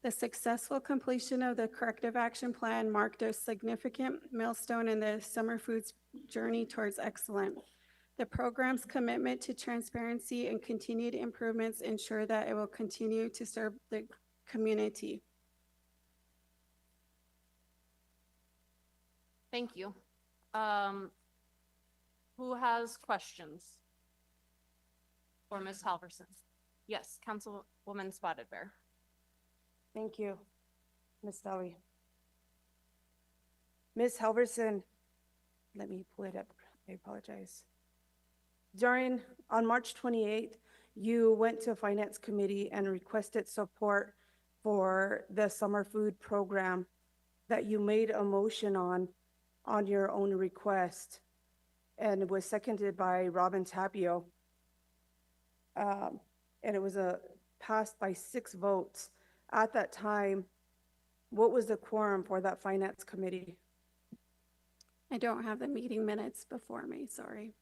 The successful completion of the corrective action plan marked a significant milestone in the summer foods journey towards excellence. The program's commitment to transparency and continued improvements ensure that it will continue to serve the community. Thank you. Who has questions for Ms. Halverson? Yes, Councilwoman Spotted Bear. Thank you, Ms. Staulley. Ms. Halverson, let me pull it up. I apologize. On March 28th, you went to Finance Committee and requested support for the summer food program that you made a motion on your own request, and it was seconded by Robin Tapio. And it was passed by 6 votes. At that time, what was the quorum for that Finance Committee? I don't have the meeting minutes before me, sorry.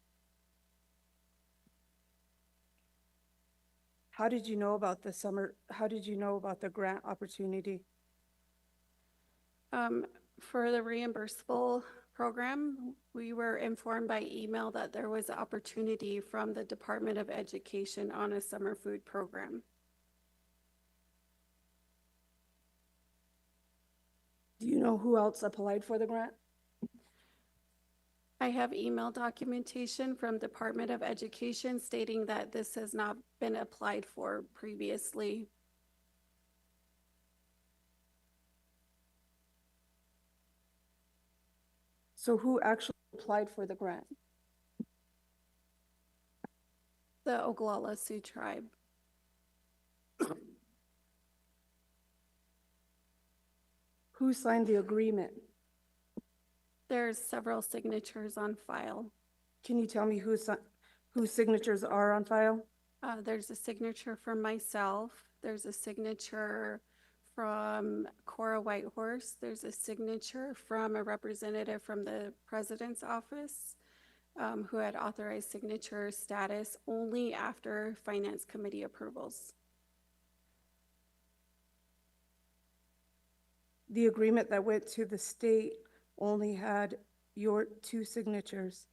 How did you know about the grant opportunity? For the reimbursable program, we were informed by email that there was an opportunity from the Department of Education on a summer food program. Do you know who else applied for the grant? I have email documentation from Department of Education stating that this has not been applied for previously. So who actually applied for the grant? The Oglala Sioux tribe. Who signed the agreement? There's several signatures on file. Can you tell me whose signatures are on file? There's a signature from myself. There's a signature from Cora Whitehorse. There's a signature from a representative from the president's office who had authorized signature status only after Finance Committee approvals. The agreement that went to the state only had your 2 signatures,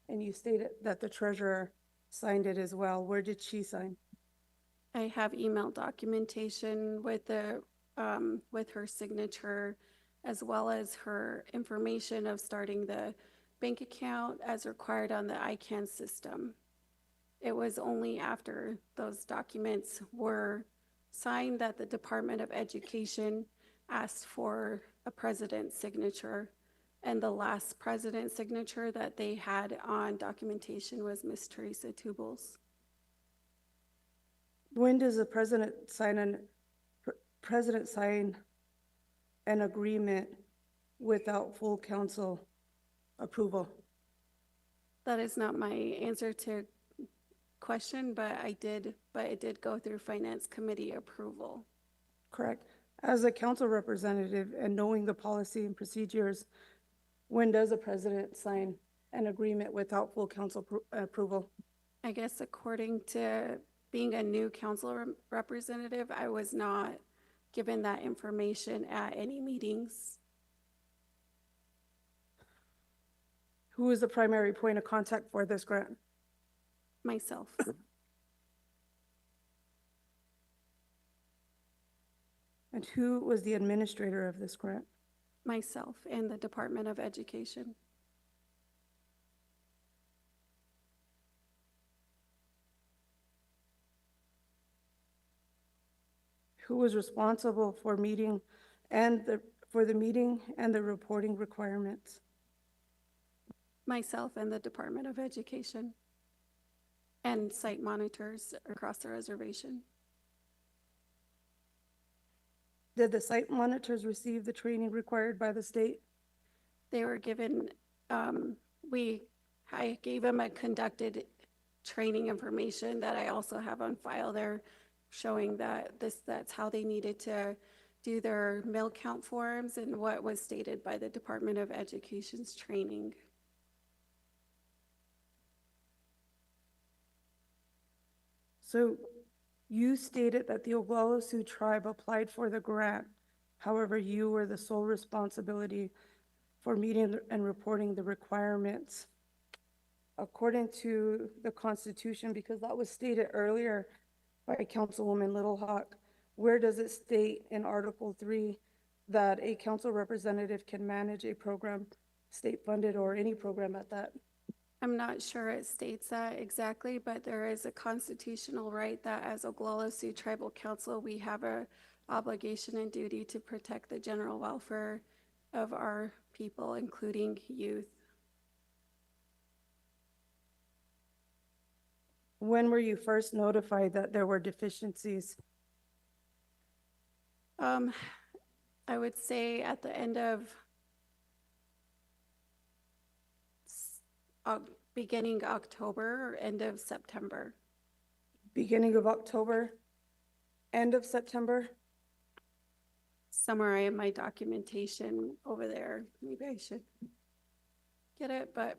and you stated that the treasurer signed it as well. Where did she sign? I have email documentation with her signature, as well as her information of starting the bank account as required on the ICANN system. It was only after those documents were signed that the Department of Education asked for a president's signature, and the last president's signature that they had on documentation was Miss Teresa Tubles. When does the president sign an agreement without full council approval? That is not my answer to question, but it did go through Finance Committee approval. Correct. As a council representative and knowing the policy and procedures, when does a president sign an agreement without full council approval? I guess according to being a new council representative, I was not given that information at any meetings. Who is the primary point of contact for this grant? Myself. And who was the administrator of this grant? Myself and the Department of Education. Who was responsible for meeting for the meeting and the reporting requirements? Myself and the Department of Education. And site monitors across the reservation. Did the site monitors receive the training required by the state? They were given, I gave them a conducted training information that I also have on file there, showing that that's how they needed to do their mill count forms and what was stated by the Department of Education's training. So you stated that the Oglala Sioux tribe applied for the grant. However, you were the sole responsibility for meeting and reporting the requirements. According to the Constitution, because that was stated earlier by Councilwoman Little Hawk, where does it state in Article 3 that a council representative can manage a program, state-funded or any program at that? I'm not sure it states that exactly, but there is a constitutional right that as Oglala Sioux Tribal Council, we have a obligation and duty to protect the general welfare of our people, including youth. When were you first notified that there were deficiencies? I would say at the end of beginning October or end of September. Beginning of October, end of September? Somewhere I have my documentation over there. Maybe I should get it, but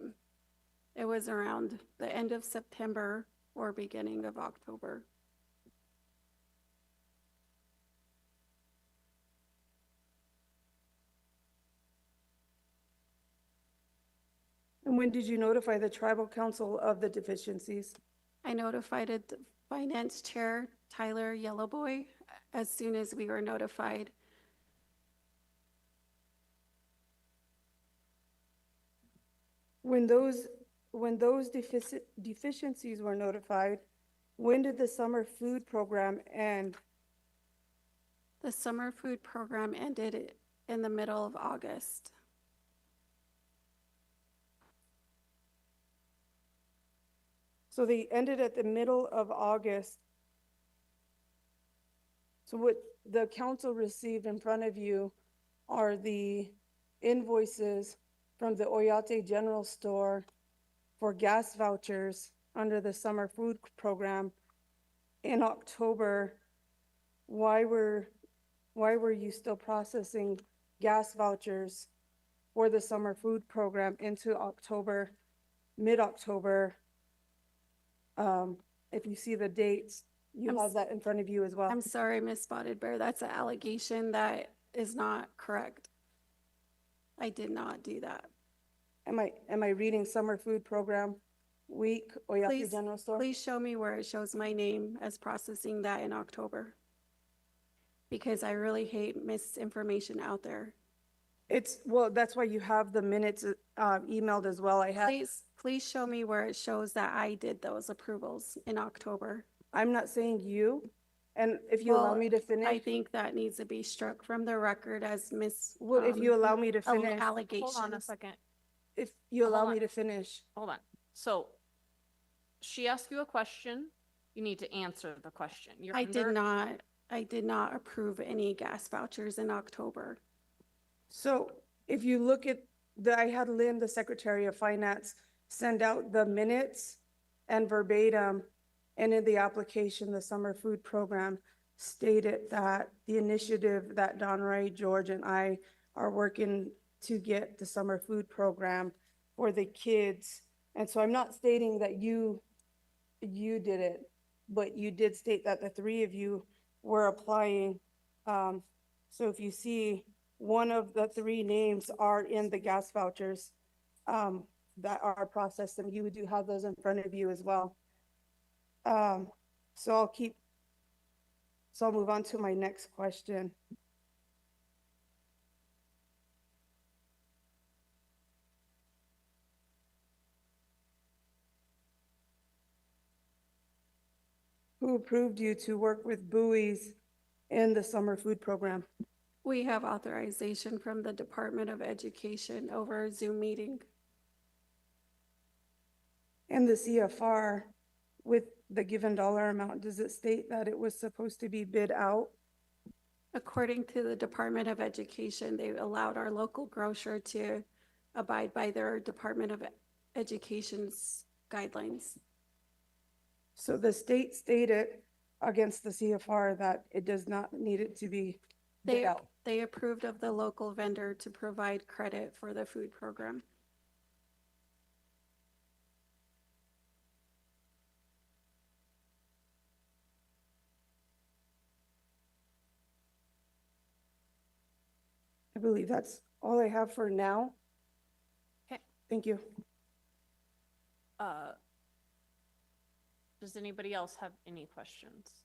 it was around the end of September or beginning of October. And when did you notify the tribal council of the deficiencies? I notified the finance chair, Tyler Yellowboy, as soon as we were notified. When those deficiencies were notified, when did the summer food program end? The summer food program ended in the middle of August. So they ended at the middle of August. So what the council received in front of you are the invoices from the Oyate General Store for gas vouchers under the summer food program in October. Why were you still processing gas vouchers for the summer food program into October, mid-October? If you see the dates, you have that in front of you as well. I'm sorry, Ms. Spotted Bear, that's an allegation that is not correct. I did not do that. Am I reading summer food program week, Oyate General Store? Please show me where it shows my name as processing that in October. Because I really hate misinformation out there. Well, that's why you have the minutes emailed as well. I have. Please show me where it shows that I did those approvals in October. I'm not saying you, and if you allow me to finish. I think that needs to be struck from the record as Well, if you allow me to finish. Allegations. Hold on a second. If you allow Hold me on. to finish. Hold on. So she asked you a question. You need to answer the question. I did not approve any gas vouchers in October. So if you look at I had Lynn, the Secretary of Finance, send out the minutes and verbatim, and in the application, the summer food program stated that the initiative that Don Ray, George, and I are working to get the summer food program for the kids. And so I'm not stating that you did it, but you did state that the three of you were applying. So if you see, one of the three names are in the gas vouchers that are processed, and you do have those in front of you as well. So I'll move on to my next question. Who approved you to work with buoys in the summer food program? We have authorization from the Department of Education over a Zoom meeting. And the CFR, with the given dollar amount, does it state that it was supposed to be bid out? According to the Department of Education, they allowed our local grocer to abide by their Department of Education's guidelines. So the state stated against the CFR that it does not need it to be bid out. They approved of the local vendor to provide credit for the food program. I believe that's all I have for now. Okay. Thank you. Does anybody else have any questions?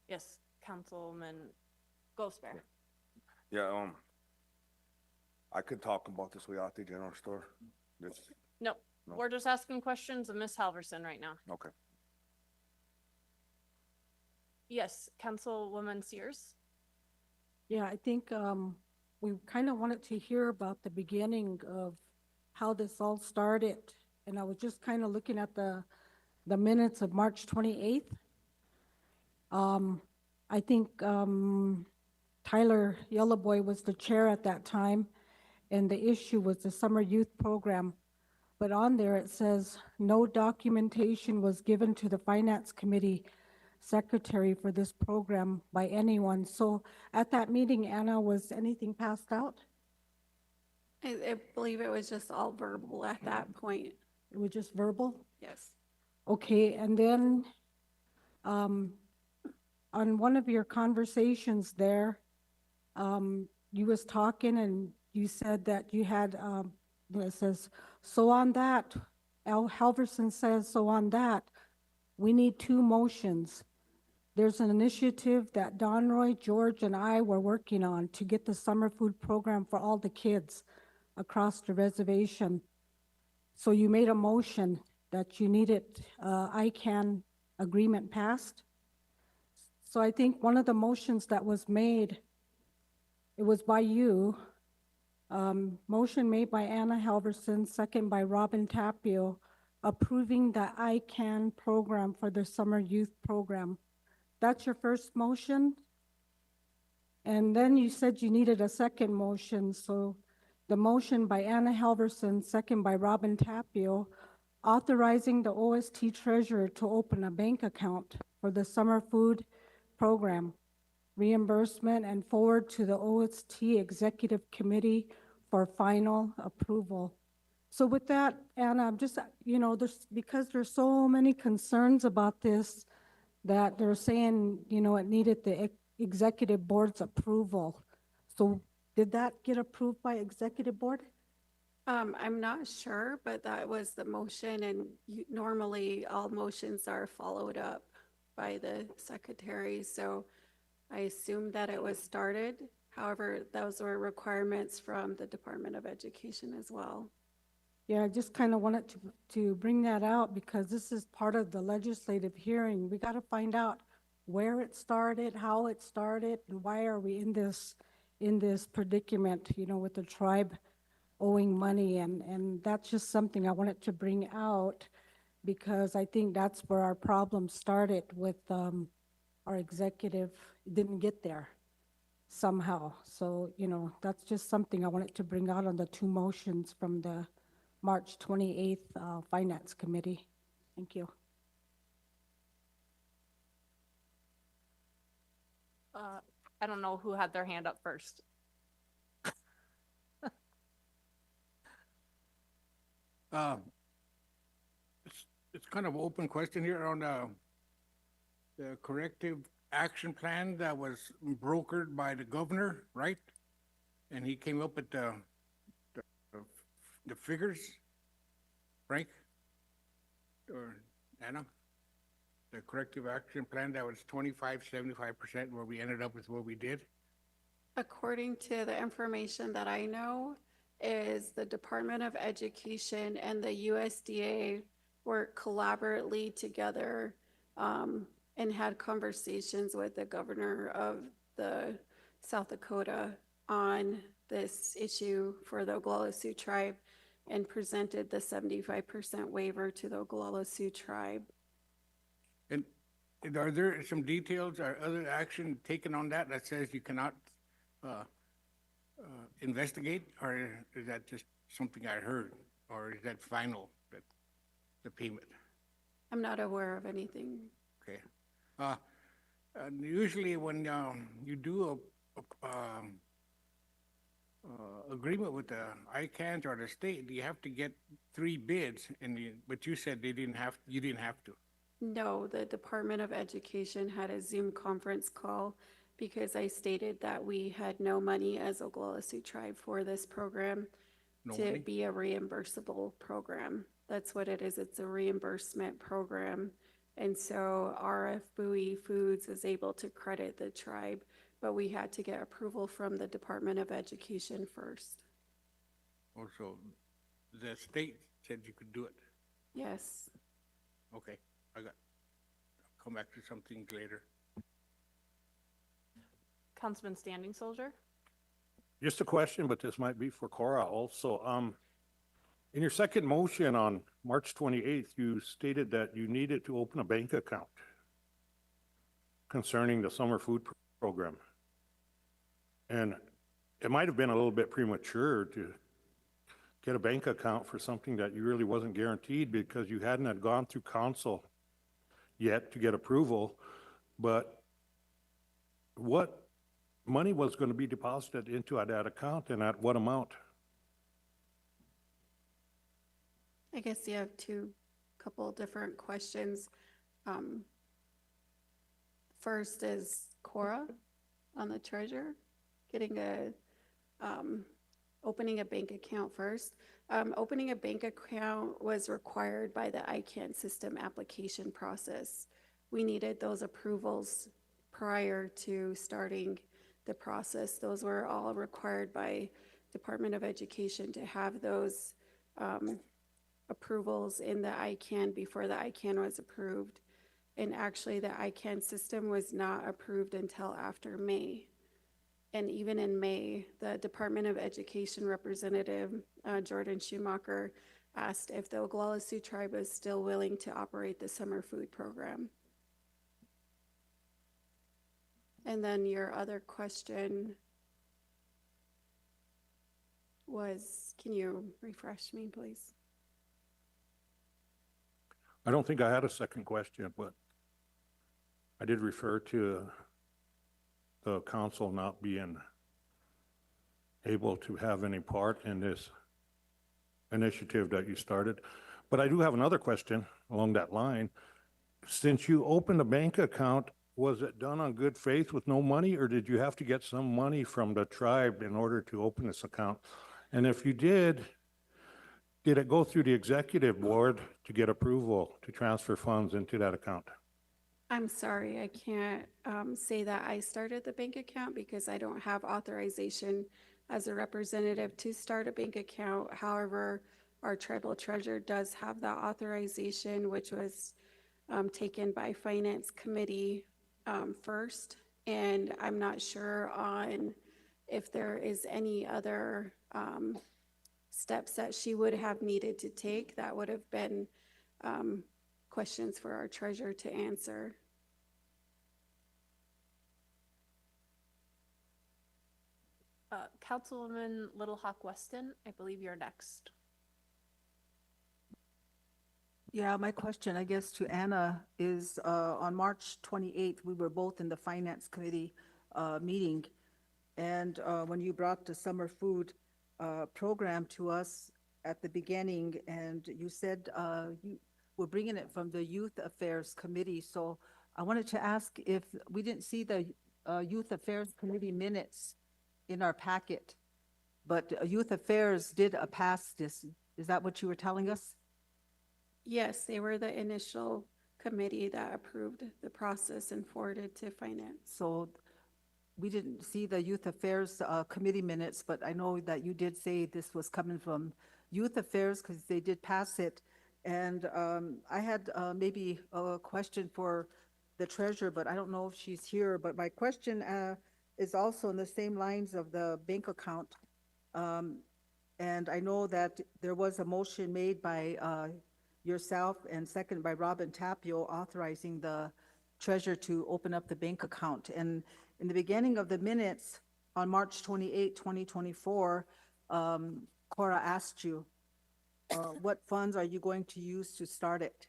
Yes, Councilman Gosper. Yeah, I could talk about this way out the general store. No, No. we're just asking questions of Ms. Halverson right now. Okay. Yes, Councilwoman Siers. Yeah, I think we kind of wanted to hear about the beginning of how this all started. And I was just kind of looking at the minutes of March 28th. I think Tyler Yellowboy was the chair at that time, and the issue was the summer youth program. But on there it says, no documentation was given to the Finance Committee Secretary for this program by anyone. So at that meeting, Anna, was anything passed out? I believe it was just all verbal at that point. It was just verbal? Yes. Okay, and then on one of your conversations there, you was talking and you said that you had, it says, so on that, Halverson says, so on that, we need 2 motions. There's an initiative that Don Roy, George, and I were working on to get the summer food program for all the kids across the reservation. So you made a motion that you needed ICANN agreement passed. So I think one of the motions that was made, it was by you, motion made by Anna Halverson, second by Robin Tapio, approving the ICANN program for the summer youth program. That's your first motion? And then you said you needed a second motion, so the motion by Anna Halverson, second by Robin Tapio, authorizing the OST treasurer to open a bank account for the summer food program, reimbursement, and forward to the OST Executive Committee for final approval. So with that, Anna, I'm just, because there's so many concerns about this, that they're saying, it needed the executive board's approval. So did that get approved by executive board? I'm not sure, but that was the motion, and normally all motions are followed up by the secretary, so I assumed that it was started. However, those were requirements from the Department of Education as well. Yeah, I just kind of wanted to bring that out because this is part of the legislative hearing. We got to find out where it started, how it started, and why are we in this predicament, with the tribe owing money. And that's just something I wanted to bring out because I think that's where our problem started with our executive didn't get there somehow. So, that's just something I wanted to bring out on the 2 motions from the March 28th Finance Committee. Thank you. I don't know who had their hand up first. It's kind of an open question here on the corrective action plan that was brokered by the governor, right? And he came up with the figures. Frank? Or Anna? The corrective action plan that was 25, 75% where we ended up with what we did? According to the information that I know, is the Department of Education and the USDA worked collaboratively together and had conversations with the governor of the South Dakota on this issue for the Oglala Sioux tribe and presented the 75% waiver to the Oglala Sioux tribe. And are there some details or other action taken on that that says you cannot investigate, or is that just something I heard, or is that final, that the payment? I'm not aware of anything. Okay. And usually when you do a agreement with the ICANNs or the state, you have to get 3 bids, but you said you didn't have to. No, the Department of Education had a Zoom conference call because I stated that we had no money as Oglala Sioux tribe for this program to be a reimbursable program. That's what it is. It's a reimbursement program. And so RF Bowie Foods is able to credit the tribe, but we had to get approval from the Department of Education first. Also, the state said you could do it. Yes. Okay, I'll come back to some things later. Councilman Standing Soldier? Just a question, but this might be for Cora also. In your second motion on March 28th, you stated that you needed to open a bank account concerning the summer food program. And it might have been a little bit premature to get a bank account for something that you really wasn't guaranteed because you hadn't had gone through council yet to get approval. But what money was going to be deposited into that account and at what amount? I guess you have couple different questions. First is Cora on the treasurer, opening a bank account first. Opening a bank account was required by the ICANN system application process. We needed those approvals prior to starting the process. Those were all required by Department of Education to have those approvals in the ICANN before the ICANN was approved. And actually the ICANN system was not approved until after May. And even in May, the Department of Education representative, Jordan Schumacher, asked if the Oglala Sioux tribe was still willing to operate the summer food program. And then your other question was, can you refresh me, please? I don't think I had a second question, but I did refer to the council not being able to have any part in this initiative that you started. But I do have another question along that line. Since you opened a bank account, was it done on good faith with no money, or did you have to get some money from the tribe in order to open this account? And if you did it go through the executive board to get approval to transfer funds into that account? I'm sorry, I can't say that I started the bank account because I don't have authorization as a representative to start a bank account. However, our tribal treasurer does have that authorization, which was taken by Finance Committee first. And I'm not sure on if there is any other steps that she would have needed to take. That would have been questions for our treasurer to answer. Councilwoman Little Hawk Weston, I believe you're next. Yeah, my question, I guess, to Anna is, on March 28th, we were both in the Finance Committee meeting. And when you brought the summer food program to us at the beginning, and you said you were bringing it from the Youth Affairs Committee. So I wanted to ask if we didn't see the Youth Affairs Committee minutes in our packet, but Youth Affairs did pass this. Is that what you were telling us? Yes, they were the initial committee that approved the process and forwarded to finance. So we didn't see the Youth Affairs Committee minutes, but I know that you did say this was coming from Youth Affairs because they did pass it. And I had maybe a question for the treasurer, but I don't know if she's here. But my question is also in the same lines of the bank account. And I know that there was a motion made by yourself and second by Robin Tapio authorizing the treasurer to open up the bank account. And in the beginning of the minutes on March 28, 2024, Cora asked you, what funds are you going to use to start it?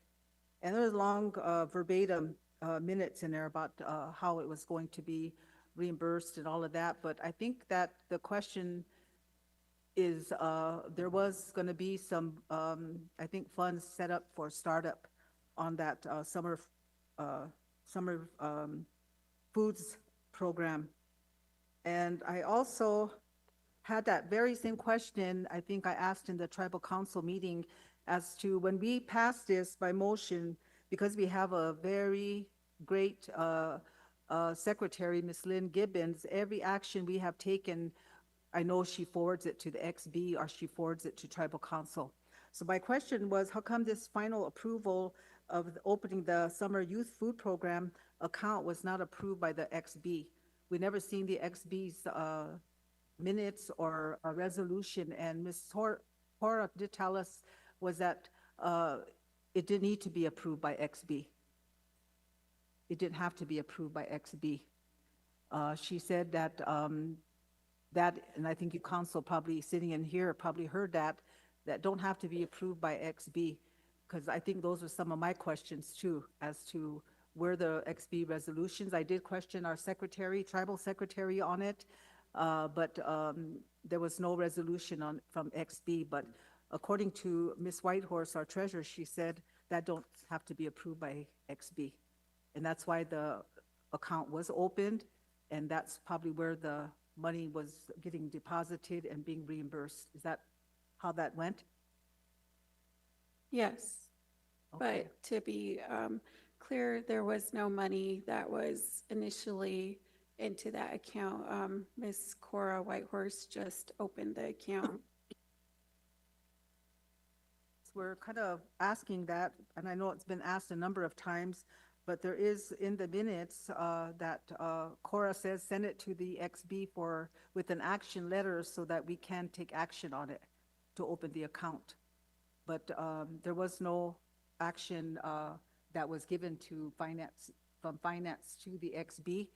And there was long verbatim minutes in there about how it was going to be reimbursed and all of that. But I think that the question is there was going to be some, I think, funds set up for startup on that summer foods program. And I also had that very same question, I think I asked in the tribal council meeting, as to when we passed this by motion, because we have a very great secretary, Ms. Lynn Gibbons, every action we have taken, I know she forwards it to the XB or she forwards it to tribal council. So my question was, how come this final approval of opening the summer youth food program account was not approved by the XB? We never seen the XB's minutes or a resolution, and Ms. Hora did tell us was that it didn't need to be approved by XB. It didn't have to be approved by XB. She said that and I think you council probably sitting in here probably heard that don't have to be approved by XB, because I think those are some of my questions too, as to where the XB resolutions. I did question our secretary, tribal secretary on it, but there was no resolution from XB. But according to Ms. Whitehorse, our treasurer, she said that don't have to be approved by XB. And that's why the account was opened, and that's probably where the money was getting deposited and being reimbursed. Is that how that went? Yes, Okay. but to be clear, there was no money that was initially into that account. Ms. Cora Whitehorse just opened the account. We're kind of asking that, and I know it's been asked a number of times, but there is in the minutes that Cora says send it to the XB with an action letter so that we can take action on it to open the account. But there was no action that was given to from finance to the XB,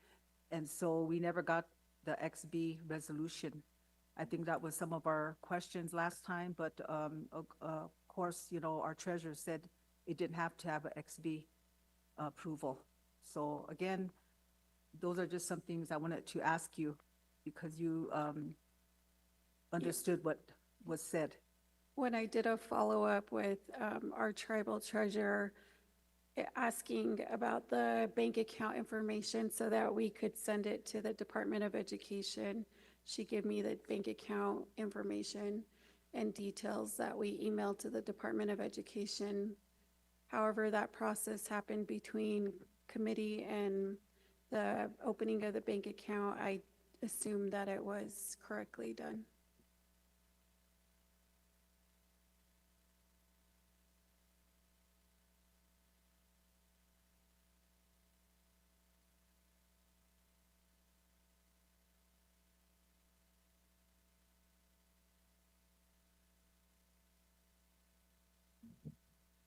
and so we never got the XB resolution. I think that was some of our questions last time, but of course, you know, our treasurer said it didn't have to have an XB approval. So again, those are just some things I wanted to ask you, because you understood what was said. When I did a follow-up with our tribal treasurer, asking about the bank account information so that we could send it to the Department of Education, she gave me the bank account information and details that we emailed to the Department of Education. However, that process happened between committee and the opening of the bank account. I assumed that it was correctly done.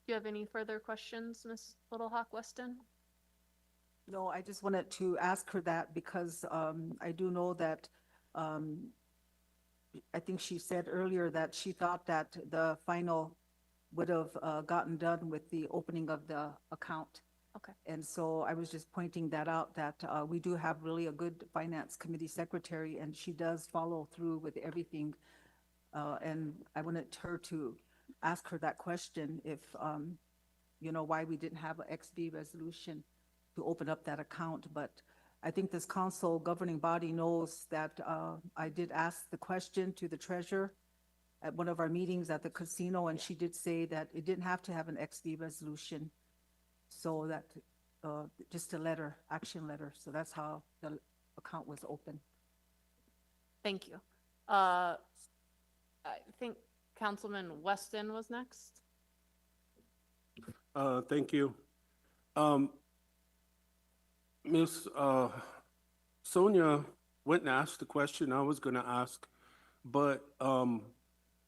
Do you have any further questions, Ms. Little Hawk Weston? No, I just wanted to ask her that because I do know that I think she said earlier that she thought that the final would have gotten done with the opening of the account. Okay. And so I was just pointing that out, that we do have really a good finance committee secretary, and she does follow through with everything. And I wanted her to ask her that question, if, you know, why we didn't have an XB resolution to open up that account. But I think this council governing body knows that I did ask the question to the treasurer, at one of our meetings at the casino, and she did say that it didn't have to have an XD resolution. So that, just a letter, action letter. So that's how the account was open. Thank you. I think Councilman Weston was next. Thank you. Miss Sonia went and asked the question I was gonna ask, but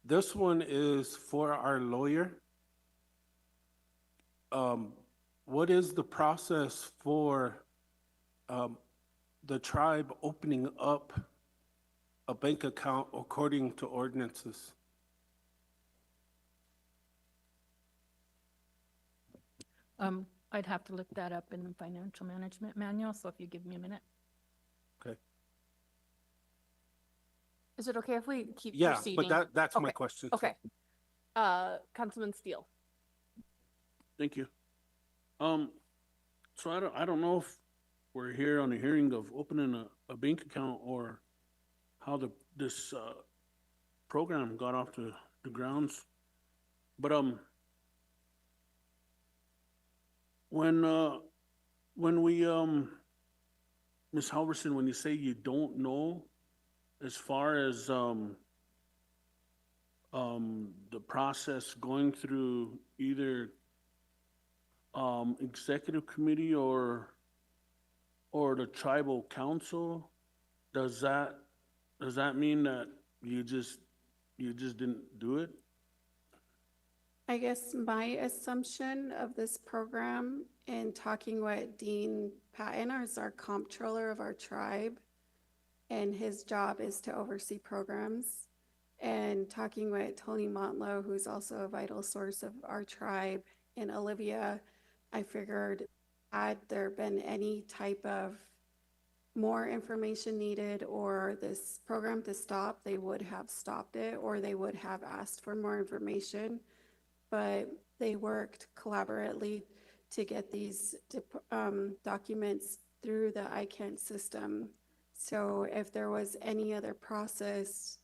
this one is for our lawyer. What is the process for the tribe opening up a bank account according to ordinances? I'd have to look that up in the financial management manual, so if you give me a minute. Okay. Is it okay if we keep Yeah, proceeding? but that's my Okay, question. Okay. Councilman Steele. Thank you. So I don't know if we're here on a hearing of opening a bank account or how this program got off the grounds. But when we Ms. Halverson, when you say you don't know as far as the process going through either executive committee or the tribal council, does that mean that you just didn't do it? I guess my assumption of this program, in talking with Dean Patton, who's our comptroller of our tribe, and his job is to oversee programs, and talking with Tony Montlow, who's also a vital source of our tribe, and Olivia, I figured had there been any type of more information needed or this program to stop, they would have stopped it, or they would have asked for more information. But they worked collaboratively to get these documents through the ICANN system. So if there was any other process,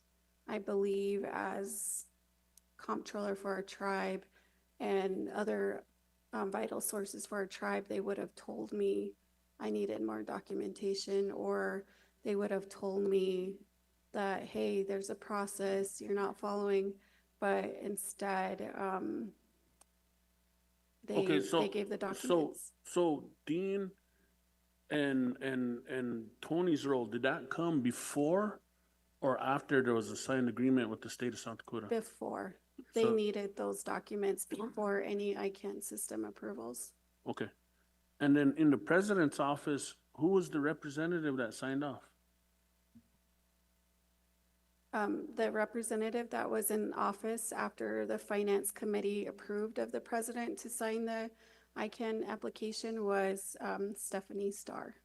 I believe as comptroller for our tribe and other vital sources for our tribe, they would have told me I needed more documentation, or they would have told me that, hey, there's a process you're not following. But instead, they gave the documents. So Dean and Tony's role, did that come before or after there was a signed agreement with the state of South Dakota? Before. They needed those documents before any ICANN system approvals. Okay. And then in the president's office, who was the representative that signed off? The representative that was in office after the finance committee approved of the president to sign the ICANN application was Stephanie Starr.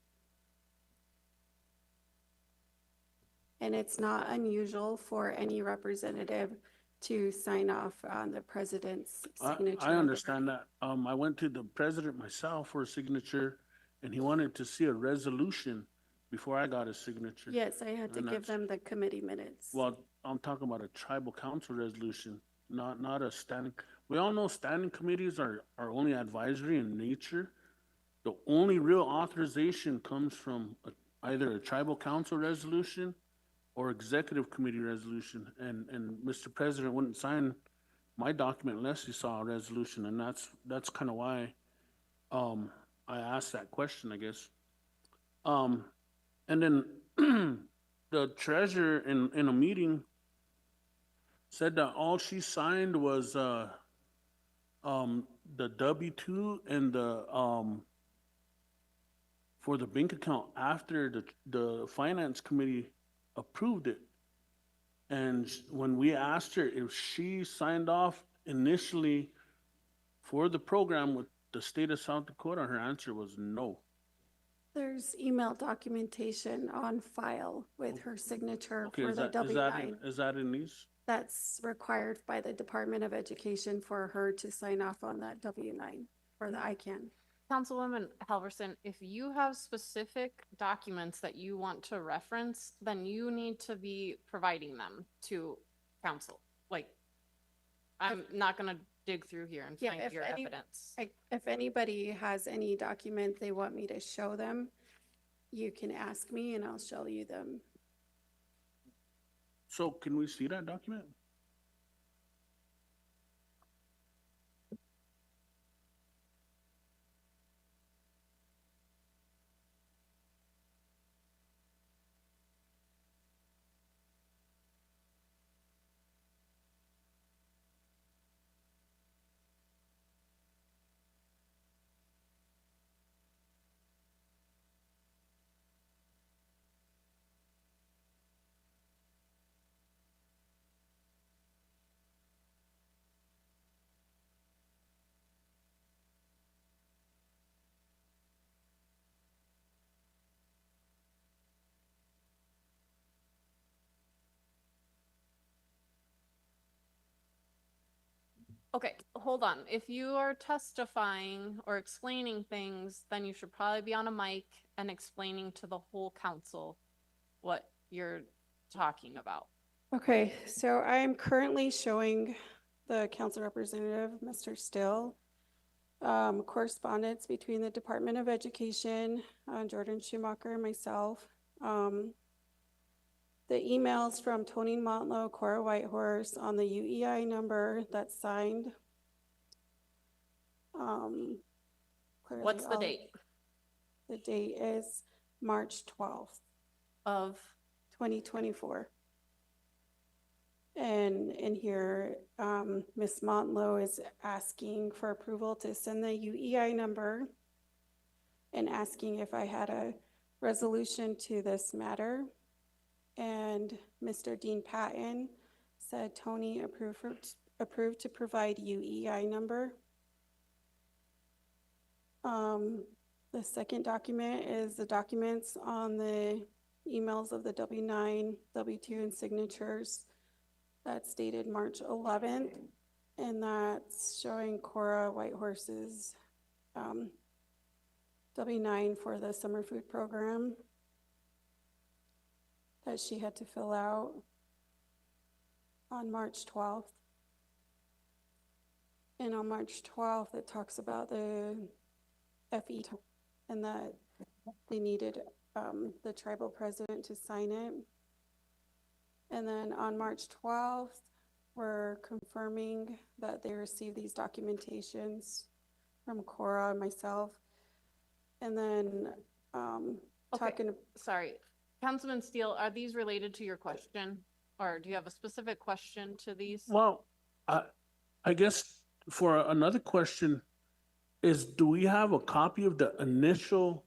And it's not unusual for any representative to sign off on the president's signature. I understand that. I went to the president myself for a signature, and he wanted to see a resolution before I got a signature. Yes, I had to give them the committee minutes. Well, I'm talking about a tribal council resolution, not a standing. We all know standing committees are only advisory in nature. The only real authorization comes from either a tribal council resolution or executive committee resolution. And Mr. President wouldn't sign my document unless he saw a resolution, and that's kind of why I asked that question, I guess. And then the treasurer in a meeting said that all she signed was the W-2 and the for the bank account after the finance committee approved it. And when we asked her if she signed off initially for the program with the state of South Dakota, her answer was no. There's email documentation on file with her signature for the W-9. Is that in these? That's required by the Department of Education for her to sign off on that W-9 for the ICANN. Councilwoman Halverson, if you have specific documents that you want to reference, then you need to be providing them to council. like, I'm not gonna dig through here and Yeah, find if your any- evidence. If anybody has any document they want me to show them, you can ask me and I'll show you them. So can we see that document? Okay, hold on. If you are testifying or explaining things, then you should probably be on a mic and explaining to the whole council what you're talking about. Okay, so I am currently showing the council representative, Mr. Steele, correspondence between the Department of Education, Jordan Schumacher, and myself. The emails from Tony Montlow, Cora Whitehorse on the UEI number that's signed. Clearly What's the all- date The date is March 12th, of, 2024. And in here, Ms. Montlow is asking for approval to send the UEI number and asking if I had a resolution to this matter. And Mr. Dean Patton said Tony approved to provide UEI number. The second document is the documents on the emails of the W-9, W-2, and signatures. That's dated March 11th, and that's showing Cora Whitehorse's W-9 for the summer food program that she had to fill out on March 12th. And on March 12th, it talks about the FE and that they needed the tribal president to sign it. And then on March 12th, we're confirming that they received these documentations from Cora and myself. And then talking. sorry, Councilman Steele, are these related to your question? Or do you have a specific question to these? Well, I guess for another question is, do we have a copy of the initial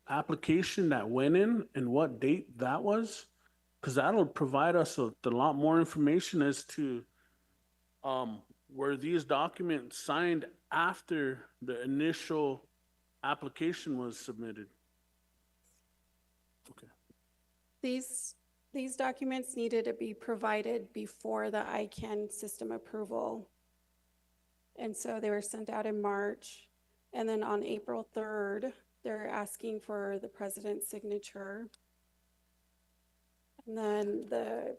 application that went in and what date that was? Because that'll provide us a lot more information as to were these documents signed after the initial application was submitted? Okay. These documents needed to be provided before the ICANN system approval. And so they were sent out in March. And then on April 3rd, they're asking for the president's signature. And then the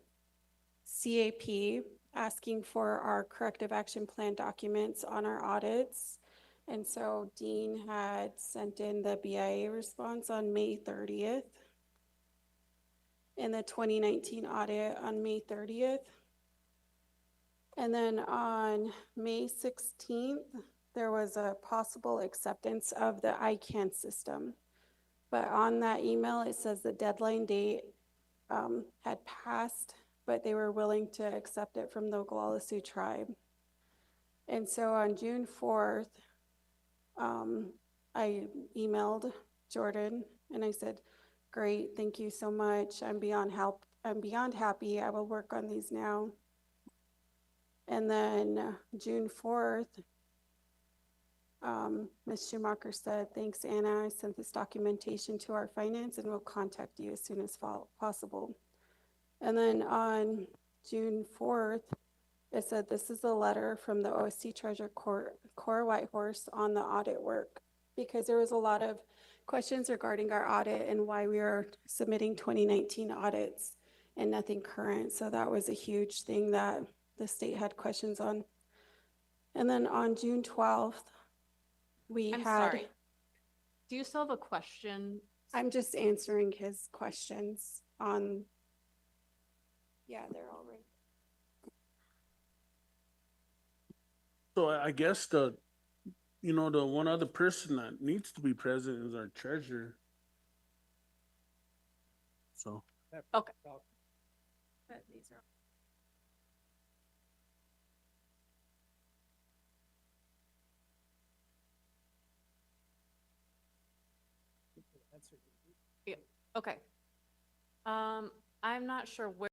CAP asking for our corrective action plan documents on our audits. And so Dean had sent in the BIA response on May 30th. And the 2019 audit on May 30th. And then on May 16th, there was a possible acceptance of the ICANN system. But on that email, it says the deadline date had passed, but they were willing to accept it from the Oglala Sioux tribe. And so on June 4th, I emailed Jordan and I said, great, thank you so much. I'm beyond happy. I will work on these now. And then June 4th, Ms. Schumacher said, thanks, Anna. I sent this documentation to our finance and we'll contact you as soon as possible. And then on June 4th, it said, this is a letter from the OST Treasurer Cora Whitehorse on the audit work, because there was a lot of questions regarding our audit and why we are submitting 2019 audits and nothing current. So that was a huge thing that the state had questions on. And then on June 12th, we I'm had. sorry. Do you still have a question? I'm just answering his questions on, yeah, they're all right. So I guess the one other person that needs to be present is our treasurer. So. Okay. But these are. Yeah, okay. I'm not sure where